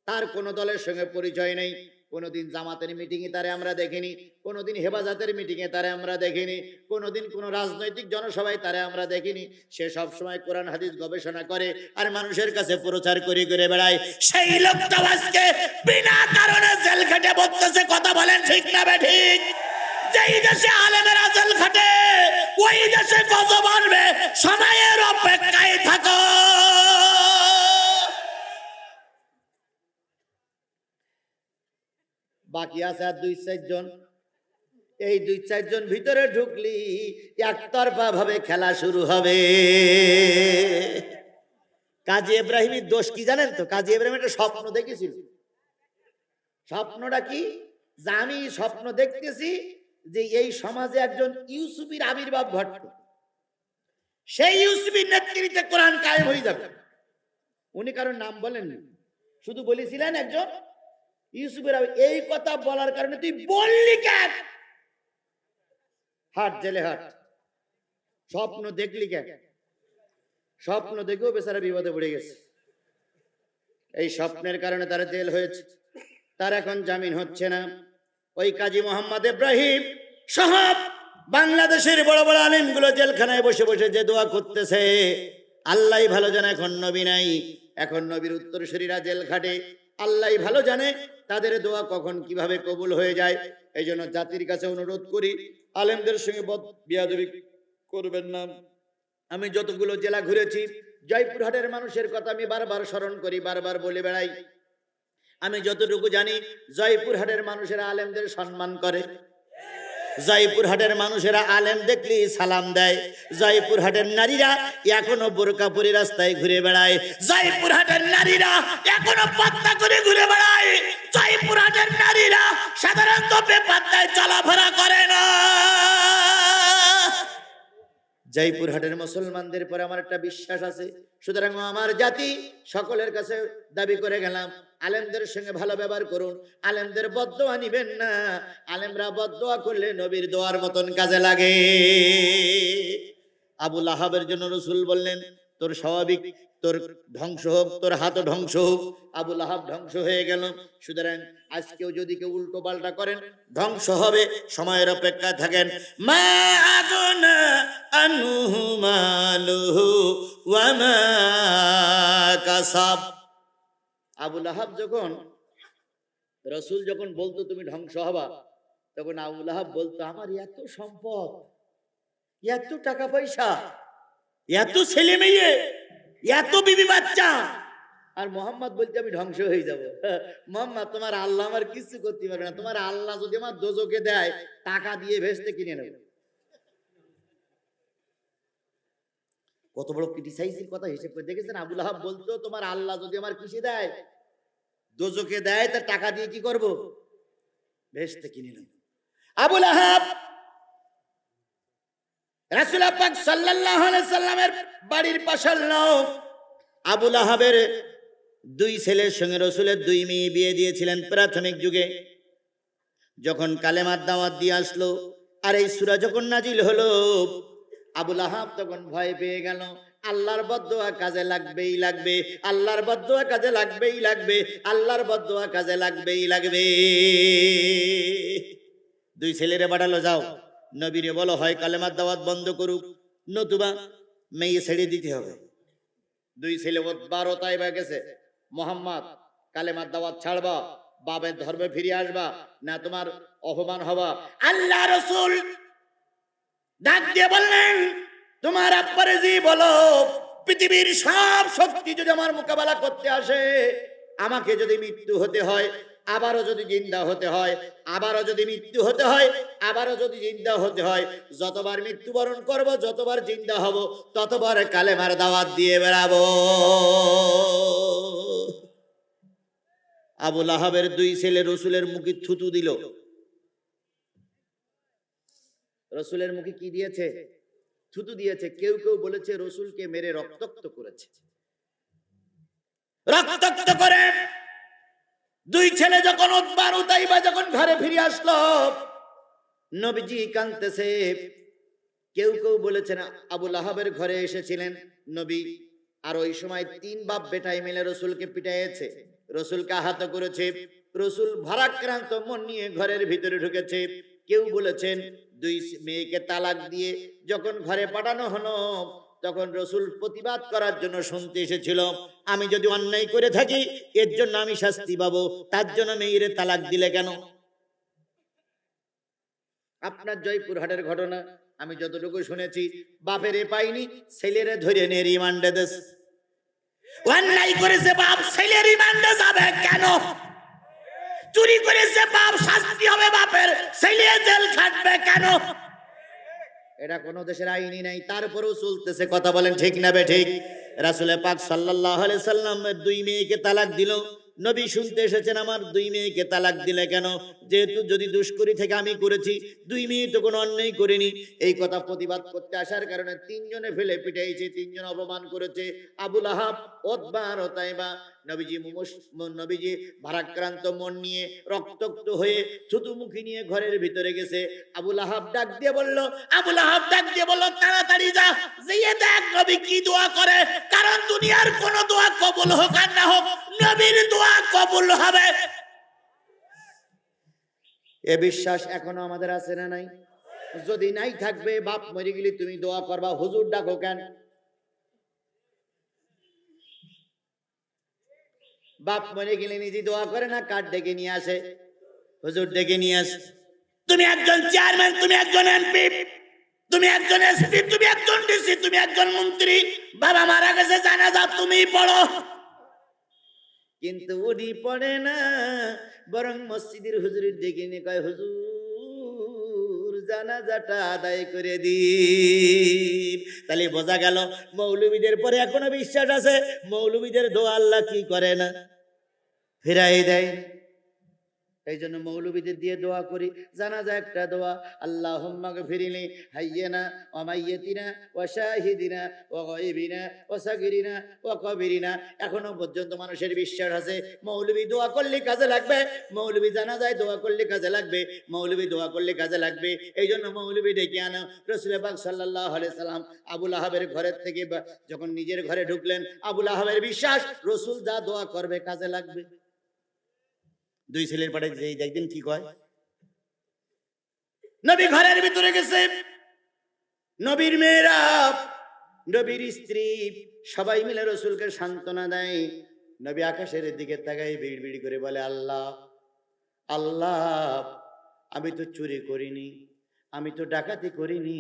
তার কোনো দলের সঙ্গে পরিচয় নেই। কোনোদিন জামাতের মিটিং এ তারে আমরা দেখিনি, কোনোদিন হেফাজতের মিটিং এ তারে আমরা দেখিনি, কোনোদিন কোনো রাজনৈতিক জনসভায় তারে আমরা দেখিনি। সে সব সময় কোরআন হাদিস গবেষণা করে আর মানুষের কাছে প্রচার করে করে বেড়ায়। সেই লোকটা আজকে বিনা কারণে জেল খেটে বলতেছে, কথা বলেন ঠিক না বেঠিক? যেই দেশে আলেমেরা জেল খাটে ওই দেশে গজব আসবে, সময়ের অপেক্ষায় থাকো। বাকি আছে আর 2-4 জন। এই 2-4 জন ভিতরে ঢুকলি একতরফা ভাবে খেলা শুরু হবে। কাজী ইব্রাহিমের দোষ কি জানেন তো? কাজী ইব্রাহিম একটা স্বপ্ন দেখেছিল। স্বপ্নটা কি? যে আমি স্বপ্ন দেখতেছি যে এই সমাজে একজন ইউসুফীর আবির্ভাব ঘটবে, সেই ইউসুফীর নেতৃত্বে কোরআন কায়েম হয়ে যাবে। উনি কারোর নাম বলেননি, শুধু বলেছিলেন একজন ইউসুফের। এই কথা বলার কারণে তুই বললি কেন? হাট, জেলে হাট। স্বপ্ন দেখলি কেন? স্বপ্ন দেখেও বেচারা বিপদে পড়ে গেছে। এই স্বপ্নের কারণে তার জেল হয়েছে, তার এখন জামিন হচ্ছে না। ওই কাজী মোহাম্মদ ইব্রাহিম সহ বাংলাদেশের বড় বড় আলেমগুলো জেলখানায় বসে বসে যে দোয়া করতেছে, আল্লাহ ভালো জানে এখন নবী নাই, এখন নবীর উত্তরসূরিরা জেল খাটে, আল্লাহ ভালো জানে তাদের দোয়া কখন কিভাবে কবুল হয়ে যায়। এই জন্য জাতির কাছে অনুরোধ করি, আলেমদের সঙ্গে বিয়াদবি করবেন না। আমি যতগুলো জেলা ঘুরেছি, জয়পুরহাটের মানুষের কথা আমি বারবার স্মরণ করি, বারবার বলে বেড়াই। আমি যতটুকু জানি, জয়পুরহাটের মানুষেরা আলেমদের সম্মান করে, জয়পুরহাটের মানুষেরা আলেম দেখলে সালাম দেয়, জয়পুরহাটের নারীরা এখনো বোরকা পরে রাস্তায় ঘুরে বেড়ায়, জয়পুরহাটের নারীরা এখনো পাত্তা করে ঘুরে বেড়ায়, জয়পুরহাটের নারীরা সাধারণত বেপাত্তায় চলাফেরা করে না। জয়পুরহাটের মুসলমানদের পরে আমার একটা বিশ্বাস আছে, সুতরাং আমার জাতি সকলের কাছে দাবি করে গেলাম, আলেমদের সঙ্গে ভালো ব্যবহার করুন, আলেমদের বদদোয়া নিবেন না, আলেমরা বদদোয়া করলে নবীর দোয়ার মতন কাজে লাগে। আবু লাহাবের জন্য রাসূল বললেন, তোর স্বাভাবিক তোর ধ্বংস হোক, তোর হাত ধ্বংস হোক। আবু লাহাব ধ্বংস হয়ে গেল। সুতরাং আজকেও যদি কেউ উল্টো পাল্টা করেন, ধ্বংস হবে, সময়ের অপেক্ষায় থাকেন। মা আগনা আনহু মালুহু ওয়া মা কাসাব। আবু লাহাব যখন, রাসূল যখন বলতো তুমি ধ্বংস হবা, তখন আবু লাহাব বলতো আমার এত সম্পদ, এত টাকা পয়সা, এত ছেলে মেয়ে, এত বিবি বাচ্চা, আর মোহাম্মদ বলতে আমি ধ্বংস হয়ে যাব। মোহাম্মদ তোমার আল্লাহ আমার কিছু করতে পারবে না, তোমার আল্লাহ যদি আমার দোজকে দেয় টাকা দিয়ে ভেস্তে কিনে নেব। কত বড় ক্রিটিসাইজের কথা হিসেব করে দেখেছেন? আবু লাহাব বলতো তোমার আল্লাহ যদি আমার কিসে দেয়, দোজকে দেয়, তার টাকা দিয়ে কি করব? ভেস্তে কিনে নেব। আবু লাহাব রাসূল পাক সাল্লাল্লাহু আলাইহি সাল্লামের বাড়ির পাশের লোক। আবু লাহাবের দুই ছেলের সঙ্গে রাসূলের দুই মেয়ে বিয়ে দিয়েছিলেন প্রাথমিক যুগে। যখন কালেমার দাওয়াত দিয়ে আসলো আর এই সূরা যখন নাজিল হলো, আবু লাহাব তখন ভয় পেয়ে গেল। আল্লাহর বদদোয়া কাজে লাগবেই লাগবে, আল্লাহর বদদোয়া কাজে লাগবেই লাগবে, আল্লাহর বদদোয়া কাজে লাগবেই লাগবে। দুই ছেলেরে পাঠালো, যাও নবীরে বলো হয় কালেমার দাওয়াত বন্ধ করুক, নতুবা মেয়ে ছেড়ে দিতে হবে। দুই ছেলে 12 তাইবা গেছে, মোহাম্মদ কালেমার দাওয়াত ছাড়বা, বাবের ধর্মে ফিরে আসবা, না তোমার অপমান হবা। আল্লাহ রাসূল ডাক দিয়ে বললেন, তোমার আব্বারে জি বলো, পৃথিবীর সব শক্তি যদি আমার মোকাবেলা করতে আসে, আমাকে যদি মৃত্যু হতে হয়, আবারও যদি জিন্দা হতে হয়, আবারও যদি মৃত্যু হতে হয়, আবারও যদি জিন্দা হতে হয়, যতবার মৃত্যুবরণ করব, যতবার জিন্দা হব, ততবার কালেমার দাওয়াত দিয়ে বেড়াবো। আবু লাহাবের দুই ছেলে রাসূলের মুখে থুতু দিল। রাসূলের মুখে কি দিয়েছে? থুতু দিয়েছে। কেউ কেউ বলেছে রাসূলকে মেরে রক্তাক্ত করেছে। রক্তাক্ত করে দুই ছেলে যখন উতবা উতাইবা যখন ঘরে ফিরে আসলো, নবীজি কাঁদতেছে। কেউ কেউ বলেছেন আবু লাহাবের ঘরে এসেছিলেন নবী, আর ওই সময় 3 বাপ বেটাই মিলে রাসূলকে পিটাইছে, রাসূলকে আহত করেছে। রাসূল ভারাক্রান্ত মন নিয়ে ঘরের ভিতরে ঢুকেছে। কেউ বলেছেন 2 মেয়েকে তালাক দিয়ে যখন ঘরে পাঠানো হলো, তখন রাসূল প্রতিবাদ করার জন্য শুনতে এসেছিল, আমি যদি অন্যায় করে থাকি এর জন্য আমি শাস্তি পাবো, তার জন্য মেয়েরে তালাক দিলে কেন? আপনার জয়পুরহাটের ঘটনা আমি যতটুকু শুনেছি, বাপেরে পাইনি, ছেলেরে ধরে নিয়ে রিমান্ডে দেশ। অন্যায় করেছে বাপ, ছেলে রিমান্ডে যাবে কেন? চুরি করেছে বাপ, শাস্তি হবে বাপের, ছেলে জেল খাটবে কেন? এটা কোন দেশের আইনই নাই, তারপরেও চলতেছে। কথা বলেন ঠিক না বে ঠিক? রাসূল পাক সাল্লাল্লাহু আলাইহি সাল্লামের 2 মেয়েকে তালাক দিল, নবী শুনতে এসেছেন আমার দুই মেয়েকে তালাক দিলে কেন? যেহেতু যদি দুষ্করি থেকে আমি করেছি, দুই মেয়ে তো কোনো অন্যায় করিনি। এই কথা প্রতিবাদ করতে আসার কারণে তিনজনে ফেলে পিটাইছে, তিনজন অপমান করেছে। আবুল আহাব, উতবা আর উতাইবা। নবীজি ভারাক্রান্ত মন নিয়ে রক্তাক্ত হয়ে থুতু মুখি নিয়ে ঘরের ভিতরে গেছে। আবুল আহাব ডাক দিয়ে বলল, আবুল আহাব ডাক দিয়ে বলল, তাড়াতাড়ি যা, যেয়ে দেখ নবী কি দোয়া করে। কারণ দুনিয়ার কোন দোয়া কবুল হোক আর না হোক, নবীর দোয়া কবুল হবে। এ বিশ্বাস এখনো আমাদের আছে না নাই? যদি নাই থাকবে, বাপ মরে গেলে তুমি দোয়া করবা, হুজুর ডাকো কেন? বাপ মরে গেলে নিজে দোয়া করে না, কার ডেকে নিয়ে আসে? হুজুর ডেকে নিয়ে আসে। তুমি একজন চেয়ারম্যান, তুমি একজন এমপি, তুমি একজন এসপি, তুমি একজন ডিসি, তুমি একজন মন্ত্রী, বাবা মারা গেছে, জানাজা তুমি পড়ো। কিন্তু উনি পড়ে না, বরং মসজিদের হুজুরের ডেকে নিয়ে কয়, হুজুর জানাজাটা আদায় করে দিন। তাহলে বোঝা গেল মৌলবীদের পরে এখনো বিশ্বাস আছে, মৌলবীদের দোয়া আল্লাহ কি করে না? ফিরাই দেয়। এই জন্য মৌলবীদের দিয়ে দোয়া করি। জানাজা একটা দোয়া, আল্লাহুম্মা গফিরলি হাইয়িনা ওয়া মাইয়িতিনা ওয়া শাহিদিনা ওয়া গায়বিনা ওয়া সাগিরিনা ওয়া কবিরিনা। এখনো পর্যন্ত মানুষের বিশ্বাস আছে মৌলবী দোয়া করলে কাজে লাগবে, মৌলবী জানাজায় দোয়া করলে কাজে লাগবে, মৌলবী দোয়া করলে কাজে লাগবে। এই জন্য মৌলবী ডেকে আনো। রাসূল পাক সাল্লাল্লাহু আলাইহি সাল্লাম আবুল আহাবের ঘরের থেকে যখন নিজের ঘরে ঢুকলেন, আবুল আহাবের বিশ্বাস রাসূল যা দোয়া করবে কাজে লাগবে। দুই ছেলের পাড়ে যেই দেখবেন কি কয়, নবী ঘরের ভিতরে গেছে, নবীর মেয়েরা, নবীর স্ত্রী সবাই মিলে রাসূলকে সান্ত্বনা দেয়। নবী আকাশের দিকে তাকাই বিড় বিড় করে বলে, আল্লাহ আল্লাহ, আমি তো চুরি করিনি, আমি তো ডাকাতি করিনি,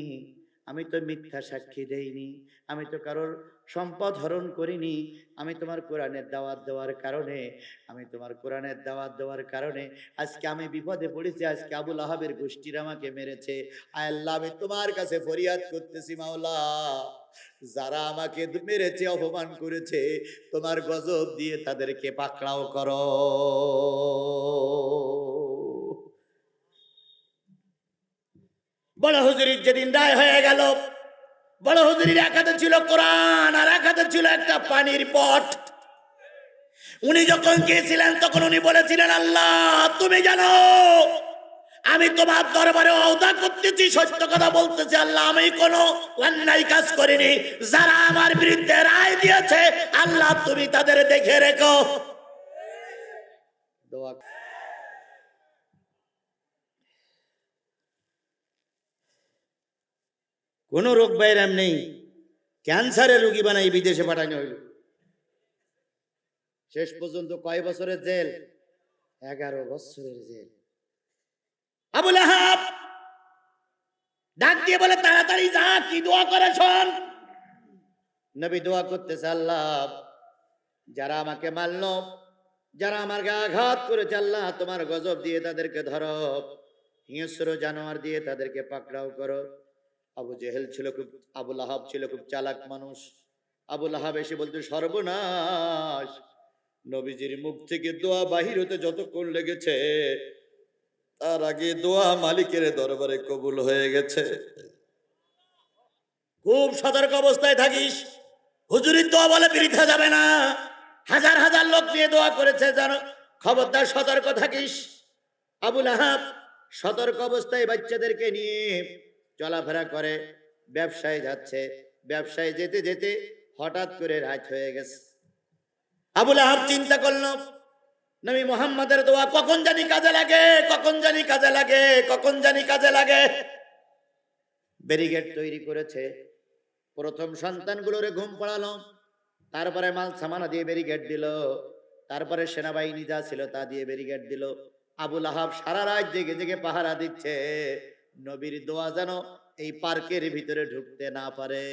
আমি তো মিথ্যা সাক্ষী দেইনি, আমি তো কারোর সম্পদ হরণ করিনি। আমি তোমার কোরআনের দাওয়াত দেওয়ার কারণে, আমি তোমার কোরআনের দাওয়াত দেওয়ার কারণে আজকে আমি বিপদে পড়েছি। আজকে আবুল আহাবের গোষ্ঠীরা আমাকে মেরেছে। আয় আল্লাহ, আমি তোমার কাছে ফরিয়াদ করতেছি মাওলা, যারা আমাকে মেরেছে, অপমান করেছে, তোমার গজব দিয়ে তাদেরকে পাকড়াও করো। বড় হুজুরির যেদিন রায় হয়ে গেল, বড় হুজুরির এক হাতে ছিল কোরআন আর এক হাতে ছিল একটা পানির পট। উনি যখন গিয়েছিলেন তখন উনি বলেছিলেন, আল্লাহ তুমি জানো আমি তোমার দরবারে ওয়াদা করতেছি, সত্য কথা বলতেছি, আল্লাহ আমি কোনো অন্যায় কাজ করিনি। যারা আমার বিরুদ্ধে রায় দিয়েছে, আল্লাহ তুমি তাদের দেখে রেখো। দোয়া। কোন রোগ বাইরাম নেই, ক্যান্সারের রোগী বানাই বিদেশে পাঠানো হইল। শেষ পর্যন্ত কয় বছরের জেল? 11 বছরের জেল। আবুল আহাব ডাক দিয়ে বলে, তাড়াতাড়ি যা, কি দোয়া করে শোন। নবী দোয়া করতেছে, আল্লাহ যারা আমাকে মারলো, যারা আমার গায়ে আঘাত করেছে, আল্লাহ তোমার গজব দিয়ে তাদেরকে ধরো, হিংস্র জানোয়ার দিয়ে তাদেরকে পাকড়াও করো। আবু জেহেল ছিল খুব, আবুল আহাব ছিল খুব চালাক মানুষ। আবুল আহাব এসে বলতে, সর্বনাশ, নবীজির মুখ থেকে দোয়া বাহির হতে যতক্ষণ লেগেছে, তার আগে দোয়া মালিকের দরবারে কবুল হয়ে গেছে। খুব সতর্ক অবস্থায় থাকিস, হুজুরির দোয়া বলে বৃথা যাবে না। হাজার হাজার লোক নিয়ে দোয়া করেছে, জানো, খবরদার সতর্ক থাকিস। আবুল আহাব সতর্ক অবস্থায় বাচ্চাদেরকে নিয়ে চলাফেরা করে, ব্যবসায় যাচ্ছে। ব্যবসায় যেতে যেতে হঠাৎ করে রাত হয়ে গেছে। আবুল আহাব চিন্তা করলো, নবী মুহাম্মাদের দোয়া কখন জানি কাজে লাগে, কখন জানি কাজে লাগে, কখন জানি কাজে লাগে। ব্যারিকেড তৈরি করেছে, প্রথম সন্তানগুলোরে ঘুম পড়ালো, তারপরে মাল সামানা দিয়ে ব্যারিকেড দিল, তারপরে সেনাবাহিনী যা ছিল তা দিয়ে ব্যারিকেড দিল। আবুল আহাব সারা রাত জেগে জেগে পাহারা দিচ্ছে, নবীর দোয়া যেন এই পার্কের ভিতরে ঢুকতে না পারে।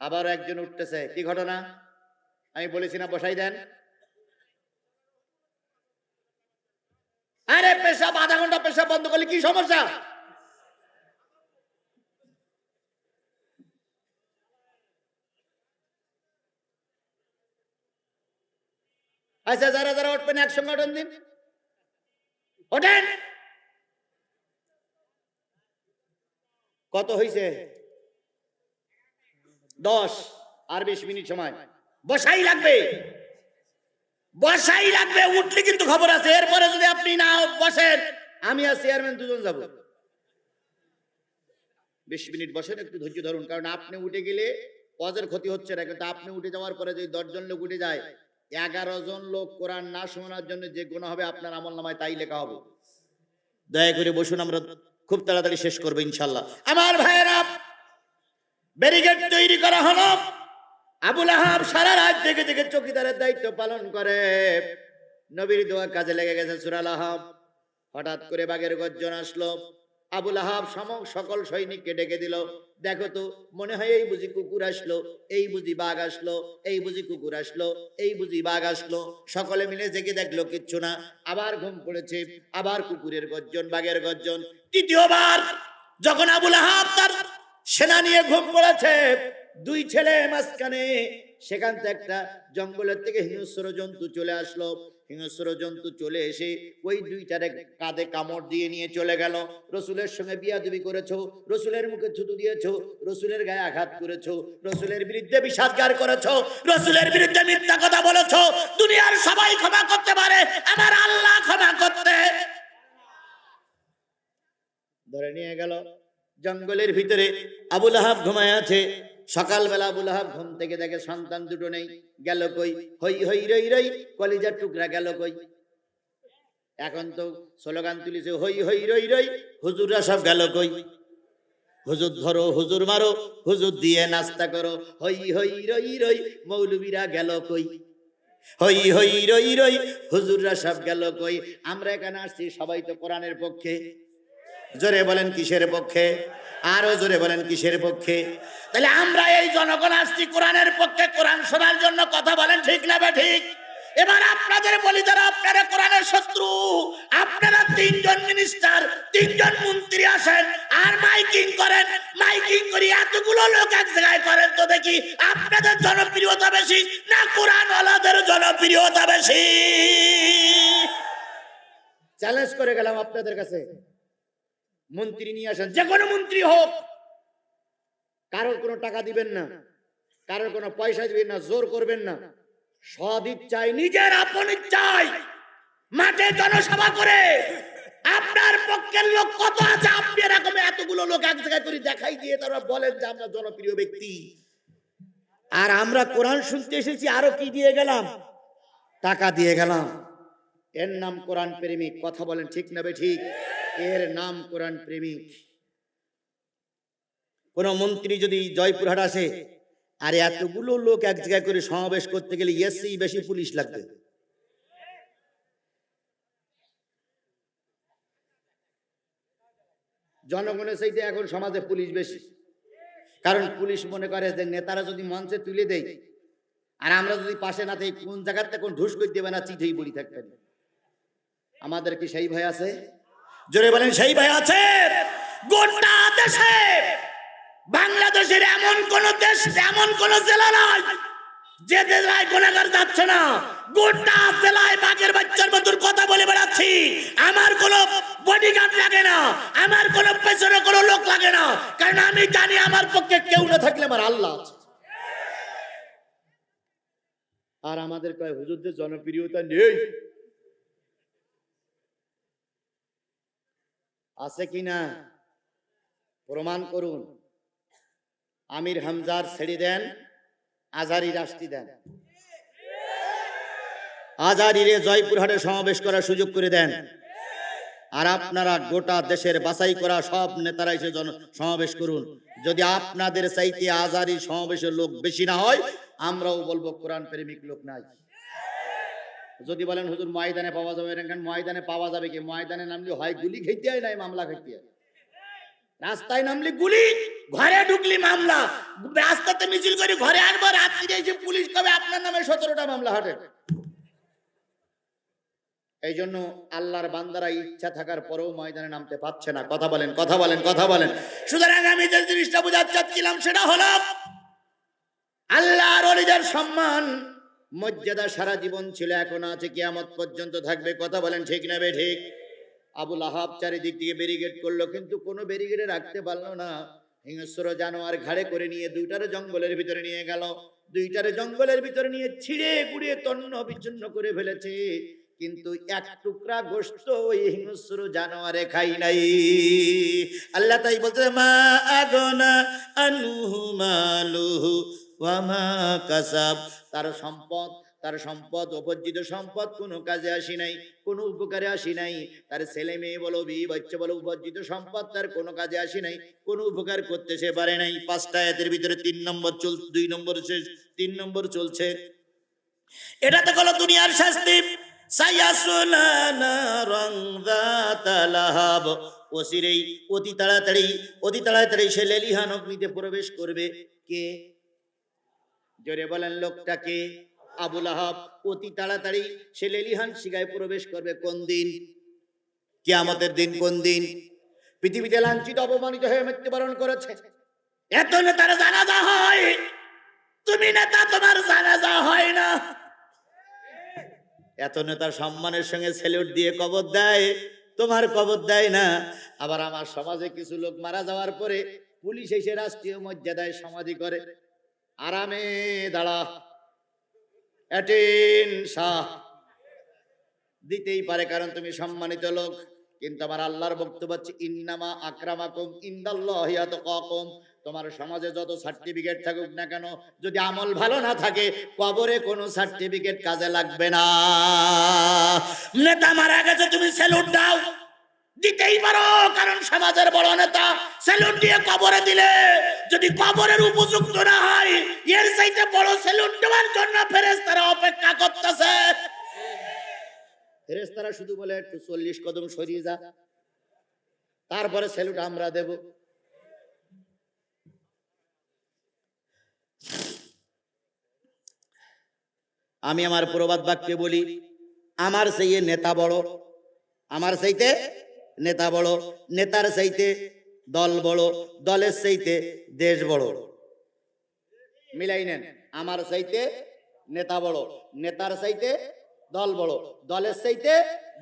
আবার একজন উঠতেছে, কি ঘটনা? আমি বলেছি না বসাই দেন। আরে পেশাব, আধা ঘন্টা পেশাব বন্ধ করলে কি সমস্যা? আচ্ছা, যারা যারা উঠবেন একসঙ্গে ওঠেন দিন, ওঠেন। কত হয়েছে? 10 আর 20 মিনিট সময়। বসাই লাগবে, বসাই লাগবে। উঠলে কিন্তু খবর আছে। এরপরে যদি আপনি না বসেন, আমি আর চেয়ারম্যান দুজন যাব। 20 মিনিট বসেন, একটু ধৈর্য ধরুন। কারণ আপনি উঠে গেলে ওয়াজের ক্ষতি হচ্ছে না, কিন্তু আপনি উঠে যাওয়ার পরে যদি 10 জন লোক উঠে যায়, 11 জন লোক কোরআন না শোনার জন্য যে গুনাহ হবে আপনার আমলনামায় তাই লেখা হবে। দয়া করে বসুন, আমরা খুব তাড়াতাড়ি শেষ করবো ইনশাআল্লাহ। আমার ভাইয়েরা, ব্যারিকেড তৈরি করা হলো। আবুল আহাব সারা রাত জেগে জেগে চৌকিদারের দায়িত্ব পালন করে। নবীর দোয়া কাজে লেগে গেছে। সূরা আহাব। হঠাৎ করে বাঘের গর্জন আসলো। আবুল আহাব সকল সৈনিককে ডেকে দিল। দেখো তো, মনে হয় এই বুঝি কুকুর আসলো, এই বুঝি বাঘ আসলো, এই বুঝি কুকুর আসলো, এই বুঝি বাঘ আসলো। সকলে মিলে জেগে দেখলো কিচ্ছু না। আবার ঘুম পড়েছে, আবার কুকুরের গর্জন, বাঘের গর্জন। তৃতীয়বার যখন আবুল আহাব তার সেনা নিয়ে ঘুম পড়েছে, 2 ছেলে মাঝখানে, সেখান থেকে একটা জঙ্গলের থেকে হিংস্র জন্তু চলে আসলো। হিংস্র জন্তু চলে এসে ওই 2টারে কাঁধে কামড় দিয়ে নিয়ে চলে গেল। রসুলের সঙ্গে বিয়াদবি করেছো, রসুলের মুখে থুতু দিয়েছো, রসুলের গায়ে আঘাত করেছো, রসুলের বিরুদ্ধে বিষাদগার করেছো, রসুলের বিরুদ্ধে মিথ্যা কথা বলেছো। দুনিয়ার সবাই ক্ষমা করতে পারে, আমার আল্লাহ ক্ষমা করতে। ধরে নিয়ে গেল জঙ্গলের ভিতরে। আবুল আহাব ঘুমায় আছে। সকালবেলা আবুল আহাব ঘুম থেকে দেখে সন্তান দুটো নেই। গেল কই? হই হই রই রই, কলিজার টুকরা গেল কই? এখন তো স্লোগান তুলিছে, হই হই রই রই, হুজুররা সব গেল কই? হুজুর ধরো, হুজুর মারো, হুজুর দিয়ে নাস্তা করো। হই হই রই রই, মৌলবীরা গেল কই? হই হই রই রই, হুজুররা সব গেল কই? আমরা এখানে আসছি সবাই তো কোরআনের পক্ষে। জোরে বলেন কিসের পক্ষে? আরো জোরে বলেন কিসের পক্ষে? তাহলে আমরা এই জনগণ আসছি কোরআনের পক্ষে, কোরআন শোনার জন্য। কথা বলেন ঠিক না ঠিক? এবার আপনাদের বলি, যারা আপনারা কোরআনের শত্রু, আপনারা 3 জন মিনিস্টার, 3 জন মন্ত্রী আসেন আর মাইকিং করেন। মাইকিং করি এতগুলো লোক এক জায়গায় করেন তো দেখি, আপনাদের জনপ্রিয়তা বেশি না কোরআন ওয়ালাদের জনপ্রিয়তা বেশি? চ্যালেঞ্জ করে গেলাম আপনাদের কাছে। মন্ত্রী নিয়ে আসেন, যে কোনো মন্ত্রী হোক। কারোর কোনো টাকা দিবেন না, কারোর কোনো পয়সা দিবেন না, জোর করবেন না। সদ ইচ্ছায়, নিজের আপন ইচ্ছায় মাঠে জনসভা করে আপনার পক্ষের লোক কত আছে, আপনি এরকম এতগুলো লোক এক জায়গায় করে দেখাই দিয়ে তারা বলেন যে আমরা জনপ্রিয় ব্যক্তি। আর আমরা কোরআন শুনতে এসেছি, আরো কি দিয়ে গেলাম? টাকা দিয়ে গেলাম। এর নাম কোরআন প্রেমিক। কথা বলেন ঠিক না ঠিক? এর নাম কোরআন প্রেমিক। কোন মন্ত্রী যদি জয়পুরহাট আসে আর এতগুলো লোক এক জায়গায় করে সমাবেশ করতে গেলে এসেই বেশি পুলিশ লাগবে। জনগণের চাইতে এখন সমাজে পুলিশ বেশি। কারণ পুলিশ মনে করে যে নেতারা যদি মঞ্চে তুলে দেয় আর আমরা যদি পাশে না থাকি, কোন জায়গাতে কোন ঢুস করে দেবে না, চিঠেই বলি থাকবেন। আমাদের কি সেই ভয় আছে? জোরে বলেন, সেই ভয় আছে? গোটা দেশে, বাংলাদেশের এমন কোন দেশ, এমন কোন জেলা নাই যে জেলায় গুনাহগার যাচ্ছে না। গোটা জেলায় বাঘের বাচ্চার মতো কথা বলে বেড়াচ্ছি। আমার কোন বডিগার্ড লাগে না, আমার কোন পেছনে কোন লোক লাগে না, কারণ আমি জানি আমার পক্ষে কেউ না থাকলে আমার আল্লাহ আছে। আর আমাদের কয় হুজুরদের জনপ্রিয়তা নেই। আছে কিনা প্রমাণ করুন। আমির হামজার ছেড়ে দেন, আজারি রাষ্ট্রী দেন। আজারিরে জয়পুরহাটে সমাবেশ করার সুযোগ করে দেন। আর আপনারা গোটা দেশের বাছাই করা সব নেতারা এসে সমাবেশ করুন। যদি আপনাদের চাইতে আজারি সমাবেশের লোক বেশি না হয়, আমরাও বলবো কোরআন প্রেমিক লোক নাই। যদি বলেন হুজুর ময়দানে পাওয়া যাবে, ময়দানে পাওয়া যাবে কি? ময়দানে নামলে হয় গুলি খেতে হয়, নাই মামলা খেতে হয়। রাস্তায় নামলে গুলি, ঘরে ঢুকলি মামলা। রাস্তাতে মিছিল করে ঘরে আনবো, রাত্রি এসে পুলিশ কবে আপনার নামে 17টা মামলা হাঁটে। এই জন্য আল্লাহর বান্দারা ইচ্ছা থাকার পরেও ময়দানে নামতে পারছে না। কথা বলেন, কথা বলেন, কথা বলেন। সুতরাং আমি যে জিনিসটা বোঝাতে চাচ্ছিলাম সেটা হলো আল্লাহর ওলিদের সম্মান মর্যাদা সারা জীবন ছিল, এখন আছে, কিয়ামত পর্যন্ত থাকবে। কথা বলেন ঠিক না বে ঠিক? আবুল আহাব চারিদিক থেকে ব্যারিকেড করলো, কিন্তু কোনো ব্যারিকেডে রাখতে পারলো না। হিংস্র জানোয়ার ঘাড়ে করে নিয়ে দুইটারে জঙ্গলের ভিতরে নিয়ে গেল, দুইটারে জঙ্গলের ভিতরে নিয়ে ছিঁড়ে গুড়িয়ে তন্ন বিচ্ছিন্ন করে ফেলেছে, কিন্তু এক টুকরা গোশত ওই হিংস্র জানোয়ারে খাই নাই। আল্লাহ তাই বলতে, মা আগনা আনহু মালুহু ওয়া মা কাসাব, তার সম্পদ অপর্জিত সম্পদ কোনো কাজে আসি নাই, কোনো উপকারে আসি নাই। তার ছেলে মেয়ে বলো, বিবি বাচ্চা বলো, উপার্জিত সম্পদ তার কোনো কাজে আসি নাই, কোনো উপকার করতে সে পারে নাই। 5টা আয়াতের ভিতরে 3 নম্বর 2 নম্বর শেষ, 3 নম্বর চলছে। এটা তো হলো দুনিয়ার শাস্তি। সায়াসুলা নারান যাতা লাহাব, অতি তাড়াতাড়ি সে লেলিহান অগ্নিতে প্রবেশ করবে। কে? জোরে বলেন, লোকটা কে? আবুল আহাব। অতি তাড়াতাড়ি সে লেলিহান শিখায় প্রবেশ করবে। কোন দিন? কিয়ামতের দিন। কোন দিন? পৃথিবীতে লাঞ্ছিত অপমানিত হয়ে মৃত্যুবরণ করেছে, এত নেতার জানাজা হয়, তুমি নেতা, তোমার জানাজা হয় না। এত নেতার সম্মানের সঙ্গে স্যালুট দিয়ে কবর দেয়, তোমার কবর দেয় না। আবার আমার সমাজে কিছু লোক মারা যাওয়ার পরে পুলিশ এসে রাষ্ট্রীয় মর্যাদায় সমাধি করে। আরামে দাঁড়া, অ্যাটেনশন দিতেই পারে, কারণ তুমি সম্মানিত লোক। কিন্তু আমার আল্লাহর বক্তব্য হচ্ছে, ইন্নামা আকরামাকুম ইনদাল্লাহি আতকাকুম। তোমার সমাজে যত সার্টিফিকেট থাকুক না কেন, যদি আমল ভালো না থাকে, কবরে কোনো সার্টিফিকেট কাজে লাগবে না। নেতা মারা গেছে, তুমি স্যালুট দাও, দিতেই পারো, কারণ সমাজের বড় নেতা। স্যালুট দিয়ে কবরে দিলে যদি কবরের উপযুক্ত না হয়, এর চাইতে বড় স্যালুট দেওয়ার জন্য ফেরেশতারা অপেক্ষা করতেছে। ফেরেশতারা শুধু বলে, একটু 40 কদম সরিয়ে যা, তারপরে স্যালুট আমরা দেব। আমি আমার প্রবাদ বাক্যে বলি, আমার সেই নেতা বড়, আমার চাইতে নেতা বড়, নেতার চাইতে দল বড়, দলের চাইতে দেশ বড়। মিলাই নেন, আমার চাইতে নেতা বড়, নেতার চাইতে দল বড়, দলের চাইতে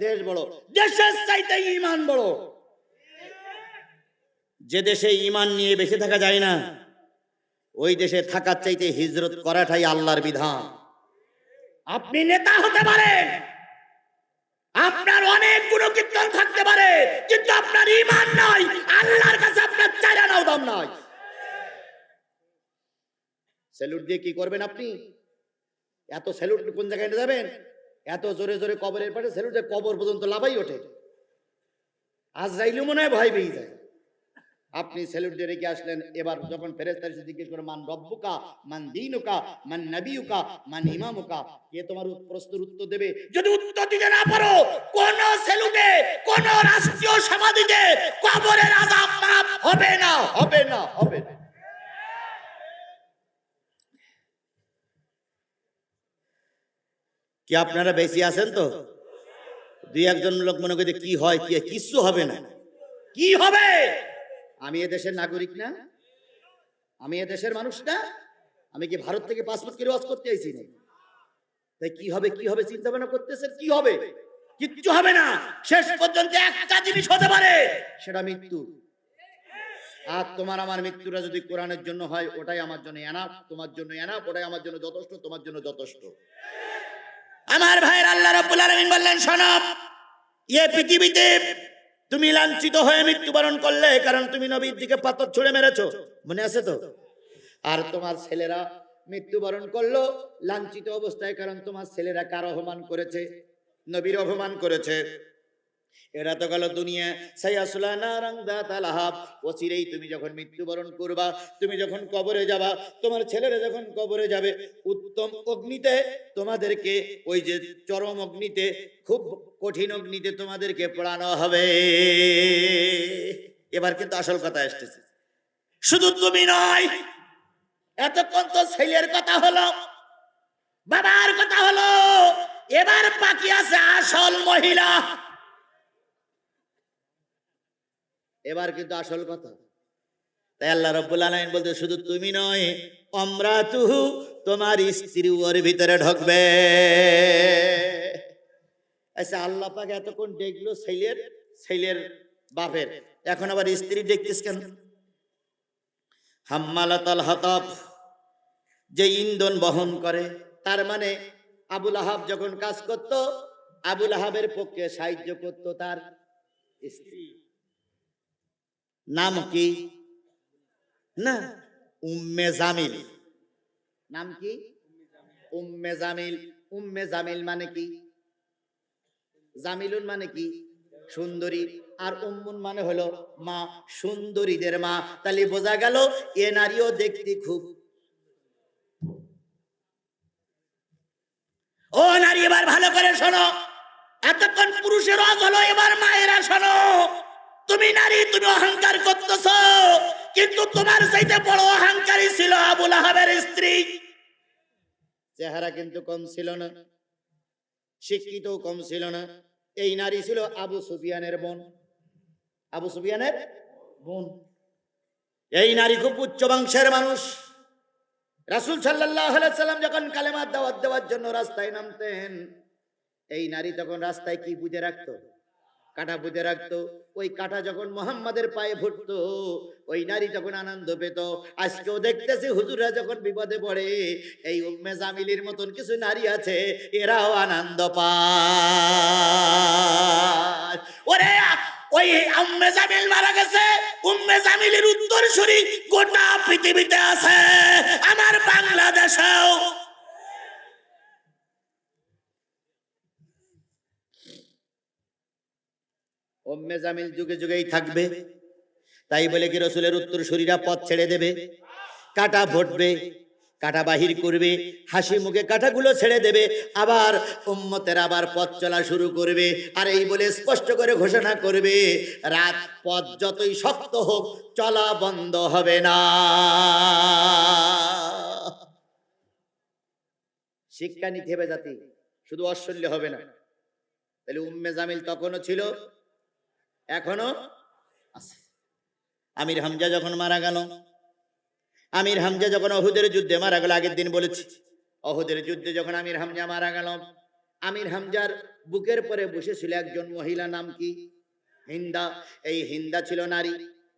দেশ বড়, দেশের চাইতে ঈমান বড়। যে দেশে ঈমান নিয়ে বেঁচে থাকা যায় না, ওই দেশে থাকার চাইতে হিজরত করাটাই আল্লাহর বিধান। আপনি নেতা হতে পারেন, আপনার অনেক গুণকীর্তন থাকতে পারে, কিন্তু আপনার ঈমান নাই, আল্লাহর কাছে আপনার চাইরা নাও দাম নাই। স্যালুট দিয়ে কি করবেন আপনি? এত স্যালুট কোন জায়গায় নিয়ে যাবেন? এত জোরে জোরে কবরের পাশে স্যালুট, কবর পর্যন্ত লাফাই ওঠে। আজরাইলও মনে হয় ভয় পেয়ে যায়। আপনি স্যালুট দিয়ে রেখে আসলেন, এবার যখন ফেরেশতা এসে জিজ্ঞেস করে, মান রব্বুকা, মান দীনুকা, মান নবিয়ুকা, মান ইমামুকা, কে তোমার প্রশ্নের উত্তর দেবে? যদি উত্তর দিতে না পারো, কোন স্যালুটে, কোন রাষ্ট্রীয় সমাধিতে কবরের আযাব মাফ হবে না, হবে না, হবে না। কি আপনারা বেশি আছেন তো? 2-1 লোক মনে করে কি হয়, কি কিছু হবে না। কি হবে? আমি এদেশের নাগরিক না, আমি এদেশের মানুষ না, আমি কি ভারত থেকে পাসপোর্ট করে ওয়াজ করতে আইছি না? তাই কি হবে, কি হবে চিন্তা ভাবনা করতেছেন? কি হবে? কিচ্ছু হবে না। শেষ পর্যন্ত একটা জিনিস হতে পারে, সেটা মৃত্যু। আর তোমার আমার মৃত্যুটা যদি কোরআনের জন্য হয়, ওটাই আমার জন্য এনাফ, তোমার জন্য এনাফ, ওটাই আমার জন্য যথেষ্ট, তোমার জন্য যথেষ্ট। আমার ভাইয়ের, আল্লাহ রাব্বুল আলামিন বললেন, শোনো, এই পৃথিবীতে তুমি লাঞ্ছিত হয়ে মৃত্যুবরণ করলে, কারণ তুমি নবীর দিকে পাথর ছুঁড়ে মেরেছো, মনে আছে তো? আর তোমার ছেলেরা মৃত্যুবরণ করলো লাঞ্ছিত অবস্থায়, কারণ তোমার ছেলেরা কার অপমান করেছে? নবীর অপমান করেছে। এরা তো গেল দুনিয়া। সায়াসলা নারাং যাতা লাহাব, অচিরেই তুমি যখন মৃত্যুবরণ করবা, তুমি যখন কবরে যাবা, তোমার ছেলেরা যখন কবরে যাবে, উত্তম অগ্নিতে তোমাদেরকে, ওই যে চরম অগ্নিতে, খুব কঠিন অগ্নিতে তোমাদেরকে পোড়ানো হবে। এবার কিন্তু আসল কথা আসতেছে। শুধু তুমি নয়, এতক্ষণ তো ছেলের কথা হলো, বাবার কথা হলো, এবার বাকি আছে আসল মহিলা। এবার কিন্তু আসল কথা। তাই আল্লাহ রাব্বুল আলামিন বলতে, শুধু তুমি নয়, অমরাতুহু, তোমার স্ত্রী ওর ভিতরে ঢুকবে। আচ্ছা, আল্লাহ পাক এতক্ষণ দেখলো ছেলের বাপের, এখন আবার স্ত্রী দেখতেছ কেন? হাম্মালাতাল হাতাব, যে ইন্ধন বহন করে। তার মানে আবুল আহাব যখন কাজ করত, আবুল আহাবের পক্ষে সাহায্য করত তার স্ত্রী। নাম কি? না, উম্মে জামিল। নাম কি? উম্মে জামিল। উম্মে জামিল মানে কি? জামিলুন মানে কি? সুন্দরী। আর উম্মুন মানে হলো মা, সুন্দরীদের মা। তাহলে বোঝা গেল এ নারীও দেখতে খুব। ও নারী, এবার ভালো করে শোনো। এতক্ষণ পুরুষের রজ হলো, এবার মায়েরা শোনো। তুমি নারী, তুমি অহংকার করতেছ, কিন্তু তোমার চাইতে বড় অহংকারী ছিল আবুল আহাবের স্ত্রী। চেহারা কিন্তু কম ছিল না, শিক্ষিত কম ছিল না। এই নারী ছিল আবু সুফিয়ানের বোন। আবু সুফিয়ানের বোন। এই নারী খুব উচ্চ বংশের মানুষ। রাসূল সাল্লাল্লাহু আলাইহি সাল্লাম যখন কালেমার দাওয়াত দেওয়ার জন্য রাস্তায় নামতেন, এই নারী তখন রাস্তায় কি পুঁতে রাখতো? কাঁটা পুঁতে রাখতো। ওই কাঁটা যখন মুহাম্মাদের পায়ে ফুটতো, ওই নারী তখন আনন্দ পেত। আজকেও দেখতেছি হুজুররা যখন বিপদে পড়ে, এই উম্মে জামিলের মতন কিছু নারী আছে, এরাও আনন্দ পায়। ওরে, ওই উম্মে জামিল মারা গেছে, উম্মে জামিলের উত্তরসূরি গোটা পৃথিবীতে আছে, আমার বাংলাদেশেও। উম্মে জামিল যুগে যুগেই থাকবে। তাই বলে কি রাসূলের উত্তরসূরিরা পথ ছেড়ে দেবে? কাঁটা ফুটবে, কাঁটা বাহির করবে, হাসি মুখে কাঁটাগুলো ছেড়ে দেবে, আবার উম্মতের আবার পথ চলা শুরু করবে। আর এই বলে স্পষ্ট করে ঘোষণা করবে, রাত পথ যতই শক্ত হোক, চলা বন্ধ হবে না। শিক্ষা নিতে হবে জাতি, শুধু অশ্বল্য হবে না। তাহলে উম্মে জামিল তখনও ছিল, এখনো আছে। আমির হামজা যখন মারা গেল, আমির হামজা যখন অহুদের যুদ্ধে মারা গেল, আগের দিন বলেছি, অহুদের যুদ্ধে যখন আমির হামজা মারা গেল, আমির হামজার বুকের পরে বসেছিল একজন মহিলা, নাম কি? হিন্দা। এই হিন্দা ছিল নারী।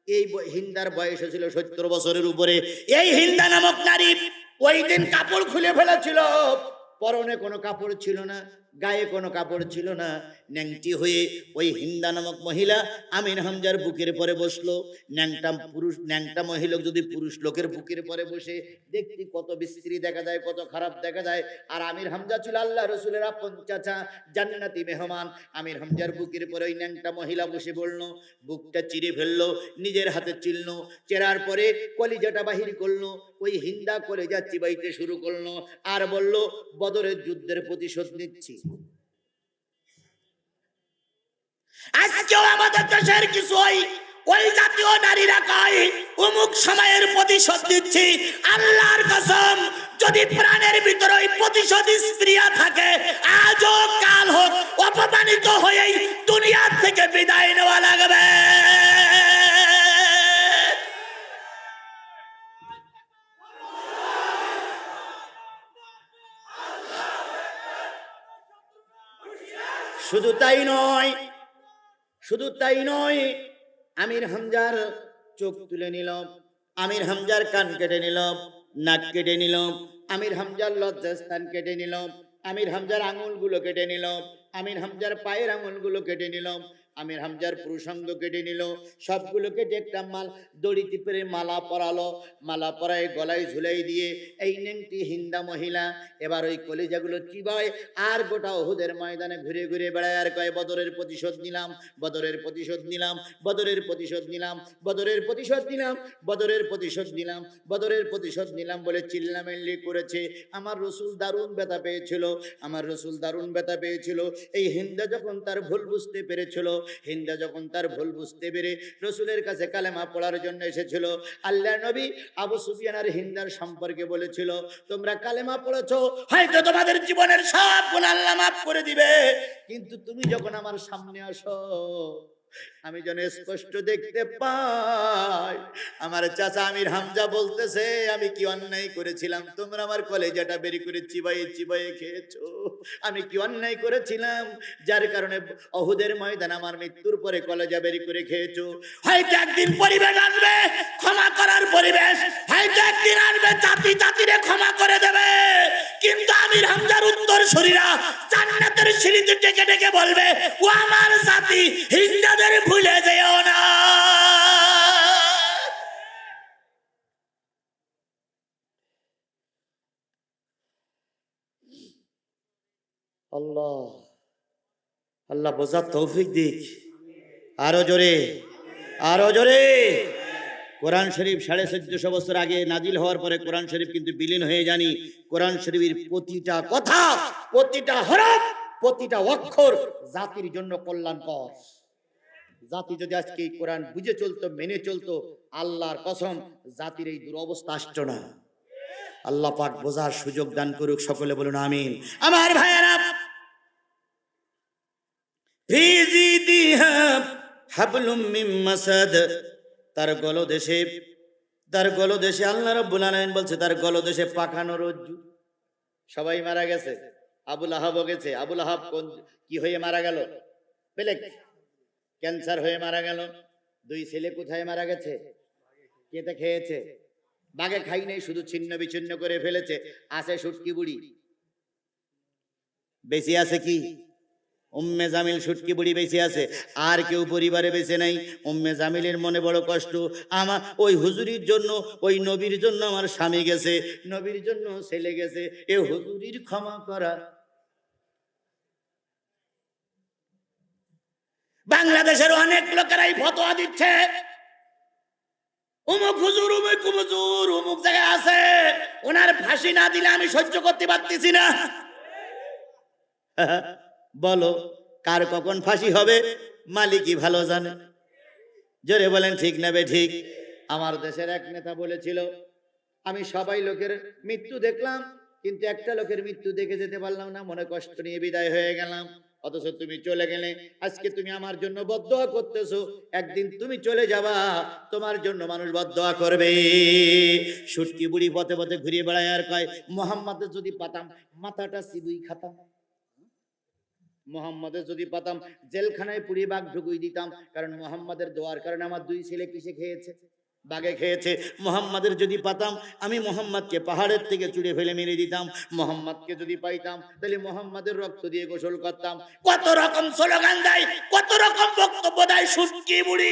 এই হিন্দার বয়স ছিল 70 বছরের উপরে। এই হিন্দা নামক নারী ওই দিন কাপড় খুলে ফেলেছিল, পরনে কোনো কাপড় ছিল না, গায়ে কোনো কাপড় ছিল না, ন্যাংটি হয়ে ওই হিন্দা নামক মহিলা আমির হামজার বুকের পরে বসলো। ন্যাংটা মহিলা যদি পুরুষ লোকের বুকের পরে বসে, দেখতে কত বিশ্রী দেখা যায়, কত খারাপ দেখা যায়। আর আমির হামজা ছিল আল্লাহ রসুলের আপন চাচা, জান্নাতি মেহমান। আমির হামজার বুকের পরে ওই ন্যাংটা মহিলা বসে বলল, বুকটা চিরে ফেললো, নিজের হাতে চিরলো, চেরার পরে কলিজাটা বাহির করলো। ওই হিন্দা কলিজা চিবাইতে শুরু করলো, আর বলল, বদরের যুদ্ধের প্রতিশোধ নিচ্ছি। আজকেও আমাদের দেশের কিছু ওই জাতীয় নারীরা কয়, অমুক সময়ের প্রতিশোধ দিচ্ছি। আল্লাহর কসম, যদি প্রাণের ভিতরে ওই প্রতিশোধ স্প্রিয়া থাকে, আজও কাল হোক অপমানিত হয়েই দুনিয়ার থেকে বিদায় নেওয়া লাগবে। শুধু তাই নয়, শুধু তাই নয়, আমির হামজার চোখ তুলে নিল, আমির হামজার কান কেটে নিল, নাক কেটে নিল, আমির হামজার লজ্জাস্থান কেটে নিল, আমির হামজার আঙুলগুলো কেটে নিল, আমির হামজার পায়ের আঙুলগুলো কেটে নিল, আমির হামজার পুরুষাঙ্গ কেটে নিল, সবগুলো কেটে একটা দড়ি টিপে মালা পরালো। মালা পরায় গলায় ঝুলাই দিয়ে এই নেংটি হিন্দা মহিলা এবার ওই কলিজাগুলো চিবায়, আর গোটা ওহুদের ময়দানে ঘুরে ঘুরে বেড়ায়, আর কয়, বদরের প্রতিশোধ নিলাম, বদরের প্রতিশোধ নিলাম, বদরের প্রতিশোধ নিলাম, বদরের প্রতিশোধ নিলাম, বদরের প্রতিশোধ নিলাম, বদরের প্রতিশোধ নিলাম বলে চিল্লামিল্লি করেছে। আমার রসুল দারুণ ব্যথা পেয়েছিল, আমার রসুল দারুণ ব্যথা পেয়েছিল। এই হিন্দা যখন তার ভুল বুঝতে পেরেছিল, হিন্দা যখন তার ভুল বুঝতে পেরে রসুলের কাছে কালেমা পড়ার জন্য এসেছিল, আল্লাহ নবী আবু সুফিয়ান আর হিন্দার সম্পর্কে বলেছিল, তোমরা কালেমা পড়েছো, হয়তো তোমাদের জীবনের সব গুনাহ আল্লাহ মাফ করে দিবে, কিন্তু তুমি যখন আমার সামনে আসো, আমি যেন স্পষ্ট দেখতে পাই। আমার চাচা আমির হামজা বলতেছে, আমি কি অন্যায় করেছিলাম? তোমরা আমার কলেজাটা বেরি করে চিবাইয়ে চিবাইয়ে খেয়েছো। আমি কি অন্যায় করেছিলাম যার কারণে অহুদের ময়দান আমার মৃত্যুর পরে কলেজা বেরি করে খেয়েছো? হয়তো একদিন পরিবেশ আসবে ক্ষমা করার পরিবেশ, হয়তো একদিন আসবে জাতি জাতিরে ক্ষমা করে দেবে, কিন্তু আমির হামজার উত্তর শরীরা জান্নাতের সিঁড়িতে ডেকে ডেকে বলবে, ও আমার জাতি হিজড়াদের ভুলে যেও না। আল্লাহ আল্লাহ বোঝার তৌফিক দিক। আরো জোরে, আরো জোরে। কোরআন শরীফ 1450 বছর আগে নাজিল হওয়ার পরে কোরআন শরীফ কিন্তু বিলীন হয়ে জানি। কোরআন শরীফের প্রতিটা কথা, প্রতিটা হরফ, প্রতিটা অক্ষর জাতির জন্য কল্যাণকর। জাতি যদি আজকে এই কোরআন বুঝে চলতো, মেনে চলতো, আল্লাহর কসম জাতির এই দুরবস্থা আসতো না। আল্লাহ পাক বোঝার সুযোগ দান করুক, সকলে বলুন আমিন। আমার ভাইয়েরা, হাবলুম মিন মাসাদ, তার গলদেশে, তার গলদেশে আল্লাহ রাব্বুল আলামিন বলছে তার গলদেশে পাখানো রজ্জু। সবাই মারা গেছে, আবুল আহাবও গেছে। আবুল আহাব কোন কি হয়ে মারা গেল? প্লেগ, ক্যান্সার হয়ে মারা গেল। দুই ছেলে কোথায় মারা গেছে? কেটে খেয়েছে? বাগে খাই নাই, শুধু ছিন্ন বিচ্ছিন্ন করে ফেলেছে। আছে শুটকি বুড়ি, বেশি আছে কি? উম্মে জামিল শুটকি বুড়ি বেঁচে আছে, আর কেউ পরিবারে বেঁচে নাই। উম্মে জামিলের মনে বড় কষ্ট, আমার ওই হুজুরির জন্য, ওই নবীর জন্য আমার স্বামী গেছে, নবীর জন্য ছেলে গেছে, এ হুজুরির ক্ষমা করা। বাংলাদেশের অনেক লোকেরাই ফতোয়া দিচ্ছে, অমুক হুজুর, অমুক হুজুর অমুক জায়গায় আছে, ওনার ফাঁসি না দিলে আমি সহ্য করতে পারতেছি না। বলো কার কখন ফাঁসি হবে মালিকই ভালো জানে। জোরে বলেন ঠিক না বে ঠিক? আমার দেশের এক নেতা বলেছিল, আমি সবাই লোকের মৃত্যু দেখলাম, কিন্তু একটা লোকের মৃত্যু দেখে যেতে পারলাম না, মনে কষ্ট নিয়ে বিদায় হয়ে গেলাম। অথচ তুমি চলে গেলে, আজকে তুমি আমার জন্য বদদোয়া করতেছো, একদিন তুমি চলে যাবা, তোমার জন্য মানুষ বদদোয়া করবে। শুটকি বুড়ি পথে পথে ঘুরিয়ে বেড়ায় আর কয়, মোহাম্মদের যদি পাতাম মাথাটা সিবুই খাতাম, মোহাম্মদের যদি পাতাম জেলখানায় পুড়িয়ে বাঘ ঢুকুই দিতাম। কারণ মোহাম্মদের দোয়ার কারণে আমার দুই ছেলে কিসে খেয়েছে? বাঘে খেয়েছে। মোহাম্মদের যদি পাতাম, আমি মোহাম্মদকে পাহাড়ের থেকে চুড়ে ফেলে মেরে দিতাম। মোহাম্মদকে যদি পাইতাম, তাহলে মোহাম্মদের রক্ত দিয়ে গোসল করতাম। কত রকম স্লোগান দেয়, কত রকম বক্তব্য দেয় শুটকি বুড়ি।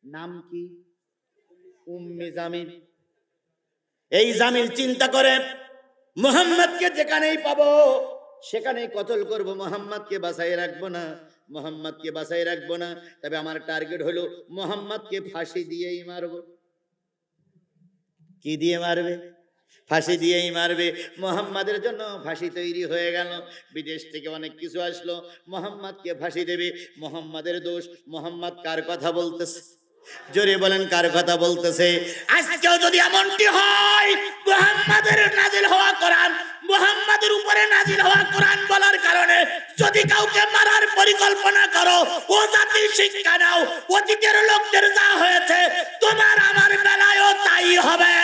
নাম কি? উম্মে জামিল। এই জামিল চিন্তা করে, মোহাম্মদকে যেখানেই পাবো সেখানেই কতল করব, মোহাম্মদকে বাঁচাই রাখবো না, মোহাম্মদকে বাঁচাই রাখবো না। তবে আমার টার্গেট হলো মোহাম্মদকে ফাঁসি দিয়েই মারবো। কি দিয়ে মারবে? ফাঁসি দিয়েই মারবে। মোহাম্মদের জন্য ফাঁসি তৈরি হয়ে গেল। বিদেশ থেকে অনেক কিছু আসলো, মোহাম্মদকে ফাঁসি দেবে। মোহাম্মদের দোষ। মোহাম্মদ কার কথা বলতেছে? জোরে বলেন কার কথা বলতেছে? আজকেও যদি এমনটি হয়, মুহাম্মাদের নাজিল হওয়া কোরআন, মুহাম্মাদের উপরে নাজিল হওয়া কোরআন বলার কারণে যদি কাউকে মারার পরিকল্পনা করো, ও জাতি শিক্ষা নাও, অতীতের লোকদের যা হয়েছে তোমার আমার বেলায়ও তাই হবে।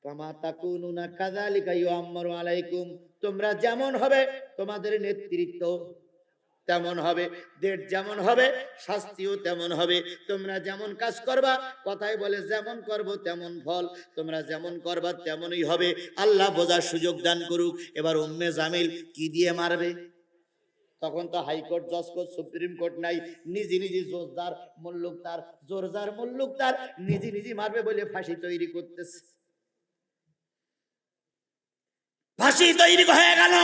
কামা তাকুনুনা কাযালিকা ইউআম্মারু আলাইকুম, তোমরা যেমন হবে তোমাদের নেতৃত্ব তেমন হবে, দেশ যেমন হবে শাস্তিও তেমন হবে। তোমরা যেমন কাজ করবা, কথাই বলে যেমন করব তেমন ফল, তোমরা যেমন করবা তেমনই হবে। আল্লাহ বোঝার সুযোগ দান করুক। এবার উম্মে জামিল কি দিয়ে মারবে? তখন তো হাইকোর্ট, জজ কোর্ট, সুপ্রিম কোর্ট নাই। নিজে নিজে জোরদার মুল্লুকদার, জোরদার মুল্লুকদার নিজে নিজে মারবে বলে ফাঁসি তৈরি করতেছে। ফাঁসি তৈরি হয়ে গেল,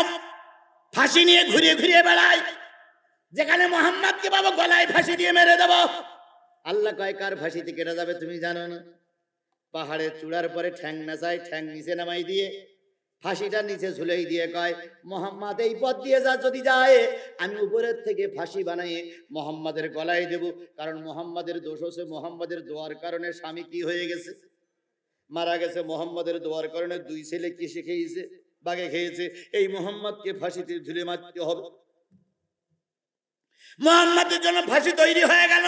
ফাঁসি নিয়ে ঘুরিয়ে ঘুরিয়ে বেড়ায়। যেখানে মোহাম্মদকে বাবা গলায় ফাঁসি দিয়ে মেরে দেব, আল্লাহ কয় কার ফাঁসিতে কেটে যাবে তুমি জানো না? পাহাড়ের চূড়ার পরে ঠ্যাং নাচায়, ঠ্যাং নিচে নামাই দিয়ে ফাঁসিটা নিচে ঝুলেই দিয়ে কয়, মোহাম্মদ এই পথ দিয়ে যা যদি যায়, আমি উপরের থেকে ফাঁসি বানাইয়ে মোহাম্মদের গলায় দেব। কারণ মোহাম্মদের দোষ হচ্ছে, মোহাম্মদের দোয়ার কারণে স্বামী কি হয়ে গেছে? মারা গেছে। মোহাম্মদের দোয়ার কারণে দুই ছেলে কি শিখেছে? বাগে খেয়েছে, এই মোহাম্মদকে ফাঁসিতে ঝুলে মারতে হবে। মোহাম্মদের জন্য ফাঁসি তৈরি হয়ে গেল।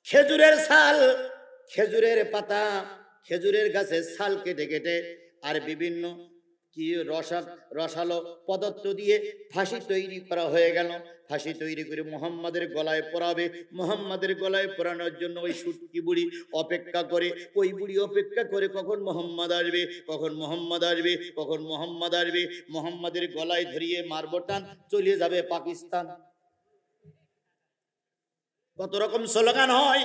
খেজুরের ছাল, খেজুরের পাতা, খেজুরের গাছের ছাল কেটে কেটে আর বিভিন্ন কি রসালো পদার্থ দিয়ে ফাঁসি তৈরি করা হয়ে গেল। ফাঁসি তৈরি করে মোহাম্মদের গলায় পরাবে। মোহাম্মদের গলায় পরানোর জন্য ওই সুটকি বুড়ি অপেক্ষা করে, ওই বুড়ি অপেক্ষা করে কখন মোহাম্মদ আসবে, কখন মোহাম্মদ আসবে, কখন মোহাম্মদ আসবে। মোহাম্মদের গলায় ধরিয়ে মারব টান, চলে যাবে পাকিস্তান। কত রকম স্লোগান হয়,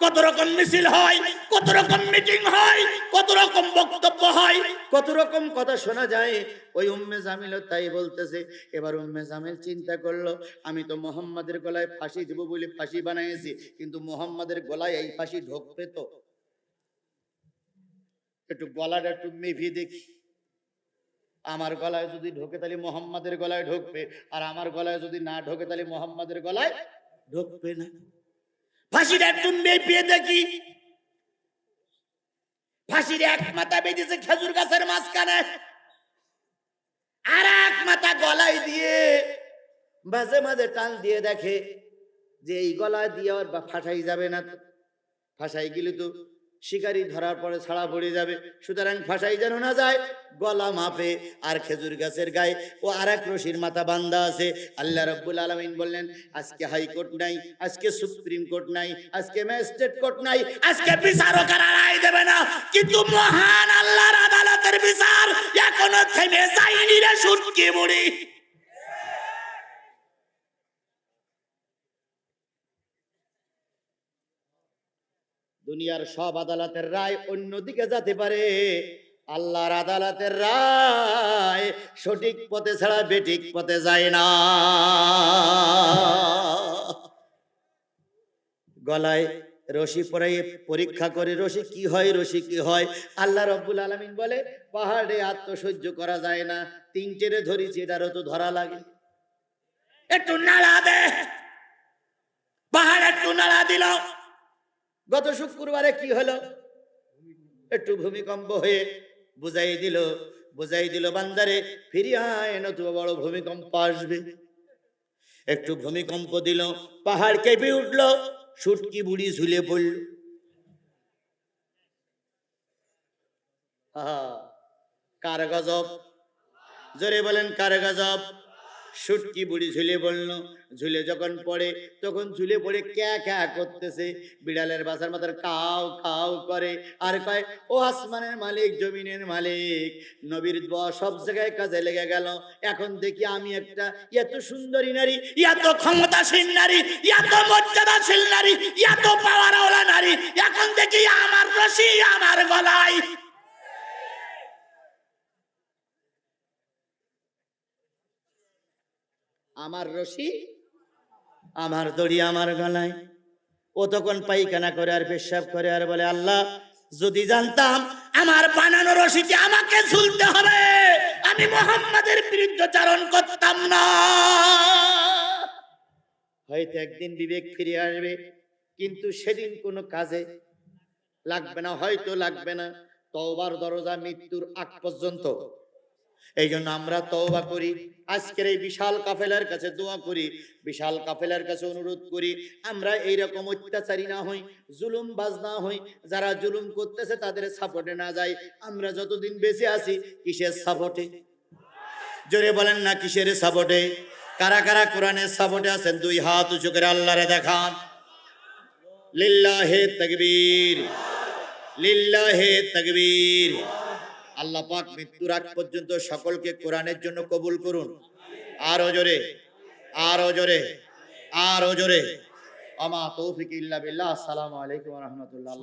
কত রকম মিছিল হয়, কত রকম মিটিং হয়, কত রকম বক্তব্য হয়, কত রকম কথা শোনা যায়। ওই উম্মে জামিল তাই বলতেছে। এবার উম্মে জামিল চিন্তা করলো, আমি তো মোহাম্মদের গলায় ফাঁসি দেব বলে ফাঁসি বানাইছি, কিন্তু মোহাম্মদের গলায় এই ফাঁসি ঢোকবে তো? একটু গলাটা একটু মেভি দেখি। আমার গলায় যদি ঢোকে তাহলে মোহাম্মদের গলায় ঢোকবে, আর আমার গলায় যদি না ঢোকে তাহলে মোহাম্মদের গলায় ঢোকবে না। ফাঁসিটা একটু মেপিয়ে দেখি। ফাঁসির এক মাথা বেঁধেছে খেজুর গাছের মাঝখানে, আর এক মাথা গলায় দিয়ে মাঝে মাঝে টান দিয়ে দেখে যে এই গলায় দিয়ে আর ফাঁসাই যাবে না। ফাঁসাই গেলে তো শিকারি ধরার পরে ছাড়া পড়ে যাবে, সুতরাং ফাঁসাই যেন না যায়, গলা মাপে। আর খেজুর গাছের গায়ে ও আর এক রশির মাথা বান্ধা আছে। আল্লাহ রাব্বুল আলামিন বললেন, আজকে হাইকোর্ট নাই, আজকে সুপ্রিম কোর্ট নাই, আজকে ম্যাজিস্ট্রেট কোর্ট নাই, আজকে বিচারকেরা রায় দেবে না, কিন্তু মহান আল্লাহর আদালতের বিচার এখনো থেমে যায়নি রে সুটকি বুড়ি। দুনিয়ার সব আদালতের রায় অন্যদিকে যেতে পারে, আল্লাহর আদালতের রায় সঠিক পথে ছাড়া বেঠিক পথে যায় না। গলায় রশি পরাই পরীক্ষা করে, রশি কি হয়, রশি কি হয়। আল্লাহ রাব্বুল আলামিন বলে, পাহাড়ে আত্মসহ্য করা যায় না, তিনটেরে ধরিছি, এটারও তো ধরা লাগে, একটু নাড়া দে। পাহাড় একটু নাড়া দিল। গত শুক্রবারে কি হলো? একটু ভূমিকম্প হয়ে বুঝাই দিল বান্দারে, ফিরিয়ে আয়, নতুবা বড় ভূমিকম্প আসবে। একটু ভূমিকম্প দিল, পাহাড় কেঁপে উঠলো, সুটকি বুড়ি ঝুলে পড়ল। কার গজব? জোরে বলেন, কার গজব? সুটকি বুড়ি ঝুলে পড়ল। ঝুলে যখন পড়ে, তখন ঝুলে পড়ে ক্যা ক্যা করতেছে, বিড়ালের বাসার মাথার কাউ কাউ করে, আর কয়, ও আসমানের মালিক, জমিনের মালিক, নবীর দোয়া সব জায়গায় কাজে লেগে গেল। এখন দেখি আমি একটা এত সুন্দরী নারী, এত ক্ষমতাশীল নারী, এত মর্যাদাশীল নারী, এত পাওয়ারওয়ালা নারী, এখন দেখি আমার রশি আমার গলায়। আমার রশি, আমার দড়ি আমার গলায়। ও তখন পায়খানা করে আর পেশাব করে আর বলে, আল্লাহ, যদি জানতাম আমার বানানো রশিতে আমাকে ঝুলতে হবে, আমি মুহাম্মাদের বিরুদ্ধচারণ করতাম না। হয়তো একদিন বিবেক ফিরে আসবে, কিন্তু সেদিন কোনো কাজে লাগবে না, হয়তো লাগবে না। তওবার দরজা মৃত্যুর আগ পর্যন্ত। এই জন্য আমরা তওবা করি, আজকের এই বিশাল কাফেলার কাছে দোয়া করি, বিশাল কাফেলার কাছে অনুরোধ করি, আমরা এইরকম অত্যাচারী না হই, জুলুম বাজ না হই, যারা জুলুম করতেছে তাদের সাপোর্টে না যাই। আমরা যতদিন বেঁচে আছি কিসের সাপোর্টে? জোরে বলেন না, কিসের সাপোর্টে? কারা কারা কোরআনের সাপোর্টে আছেন? দুই হাত উঁচু করে আল্লাহরে দেখান। লিল্লাহে তাকবীর, লিল্লাহে তাকবীর। আল্লাহ পাক মৃত্যুর আগ পর্যন্ত সকলকে কোরআনের জন্য কবুল করুন। আরো জোরে, আরো জোরে, আরো জোরে। আমা তৌফিক ইল্লা বিল্লাহ। আসসালামু আলাইকুম ওয়া রাহমাতুল্লাহ।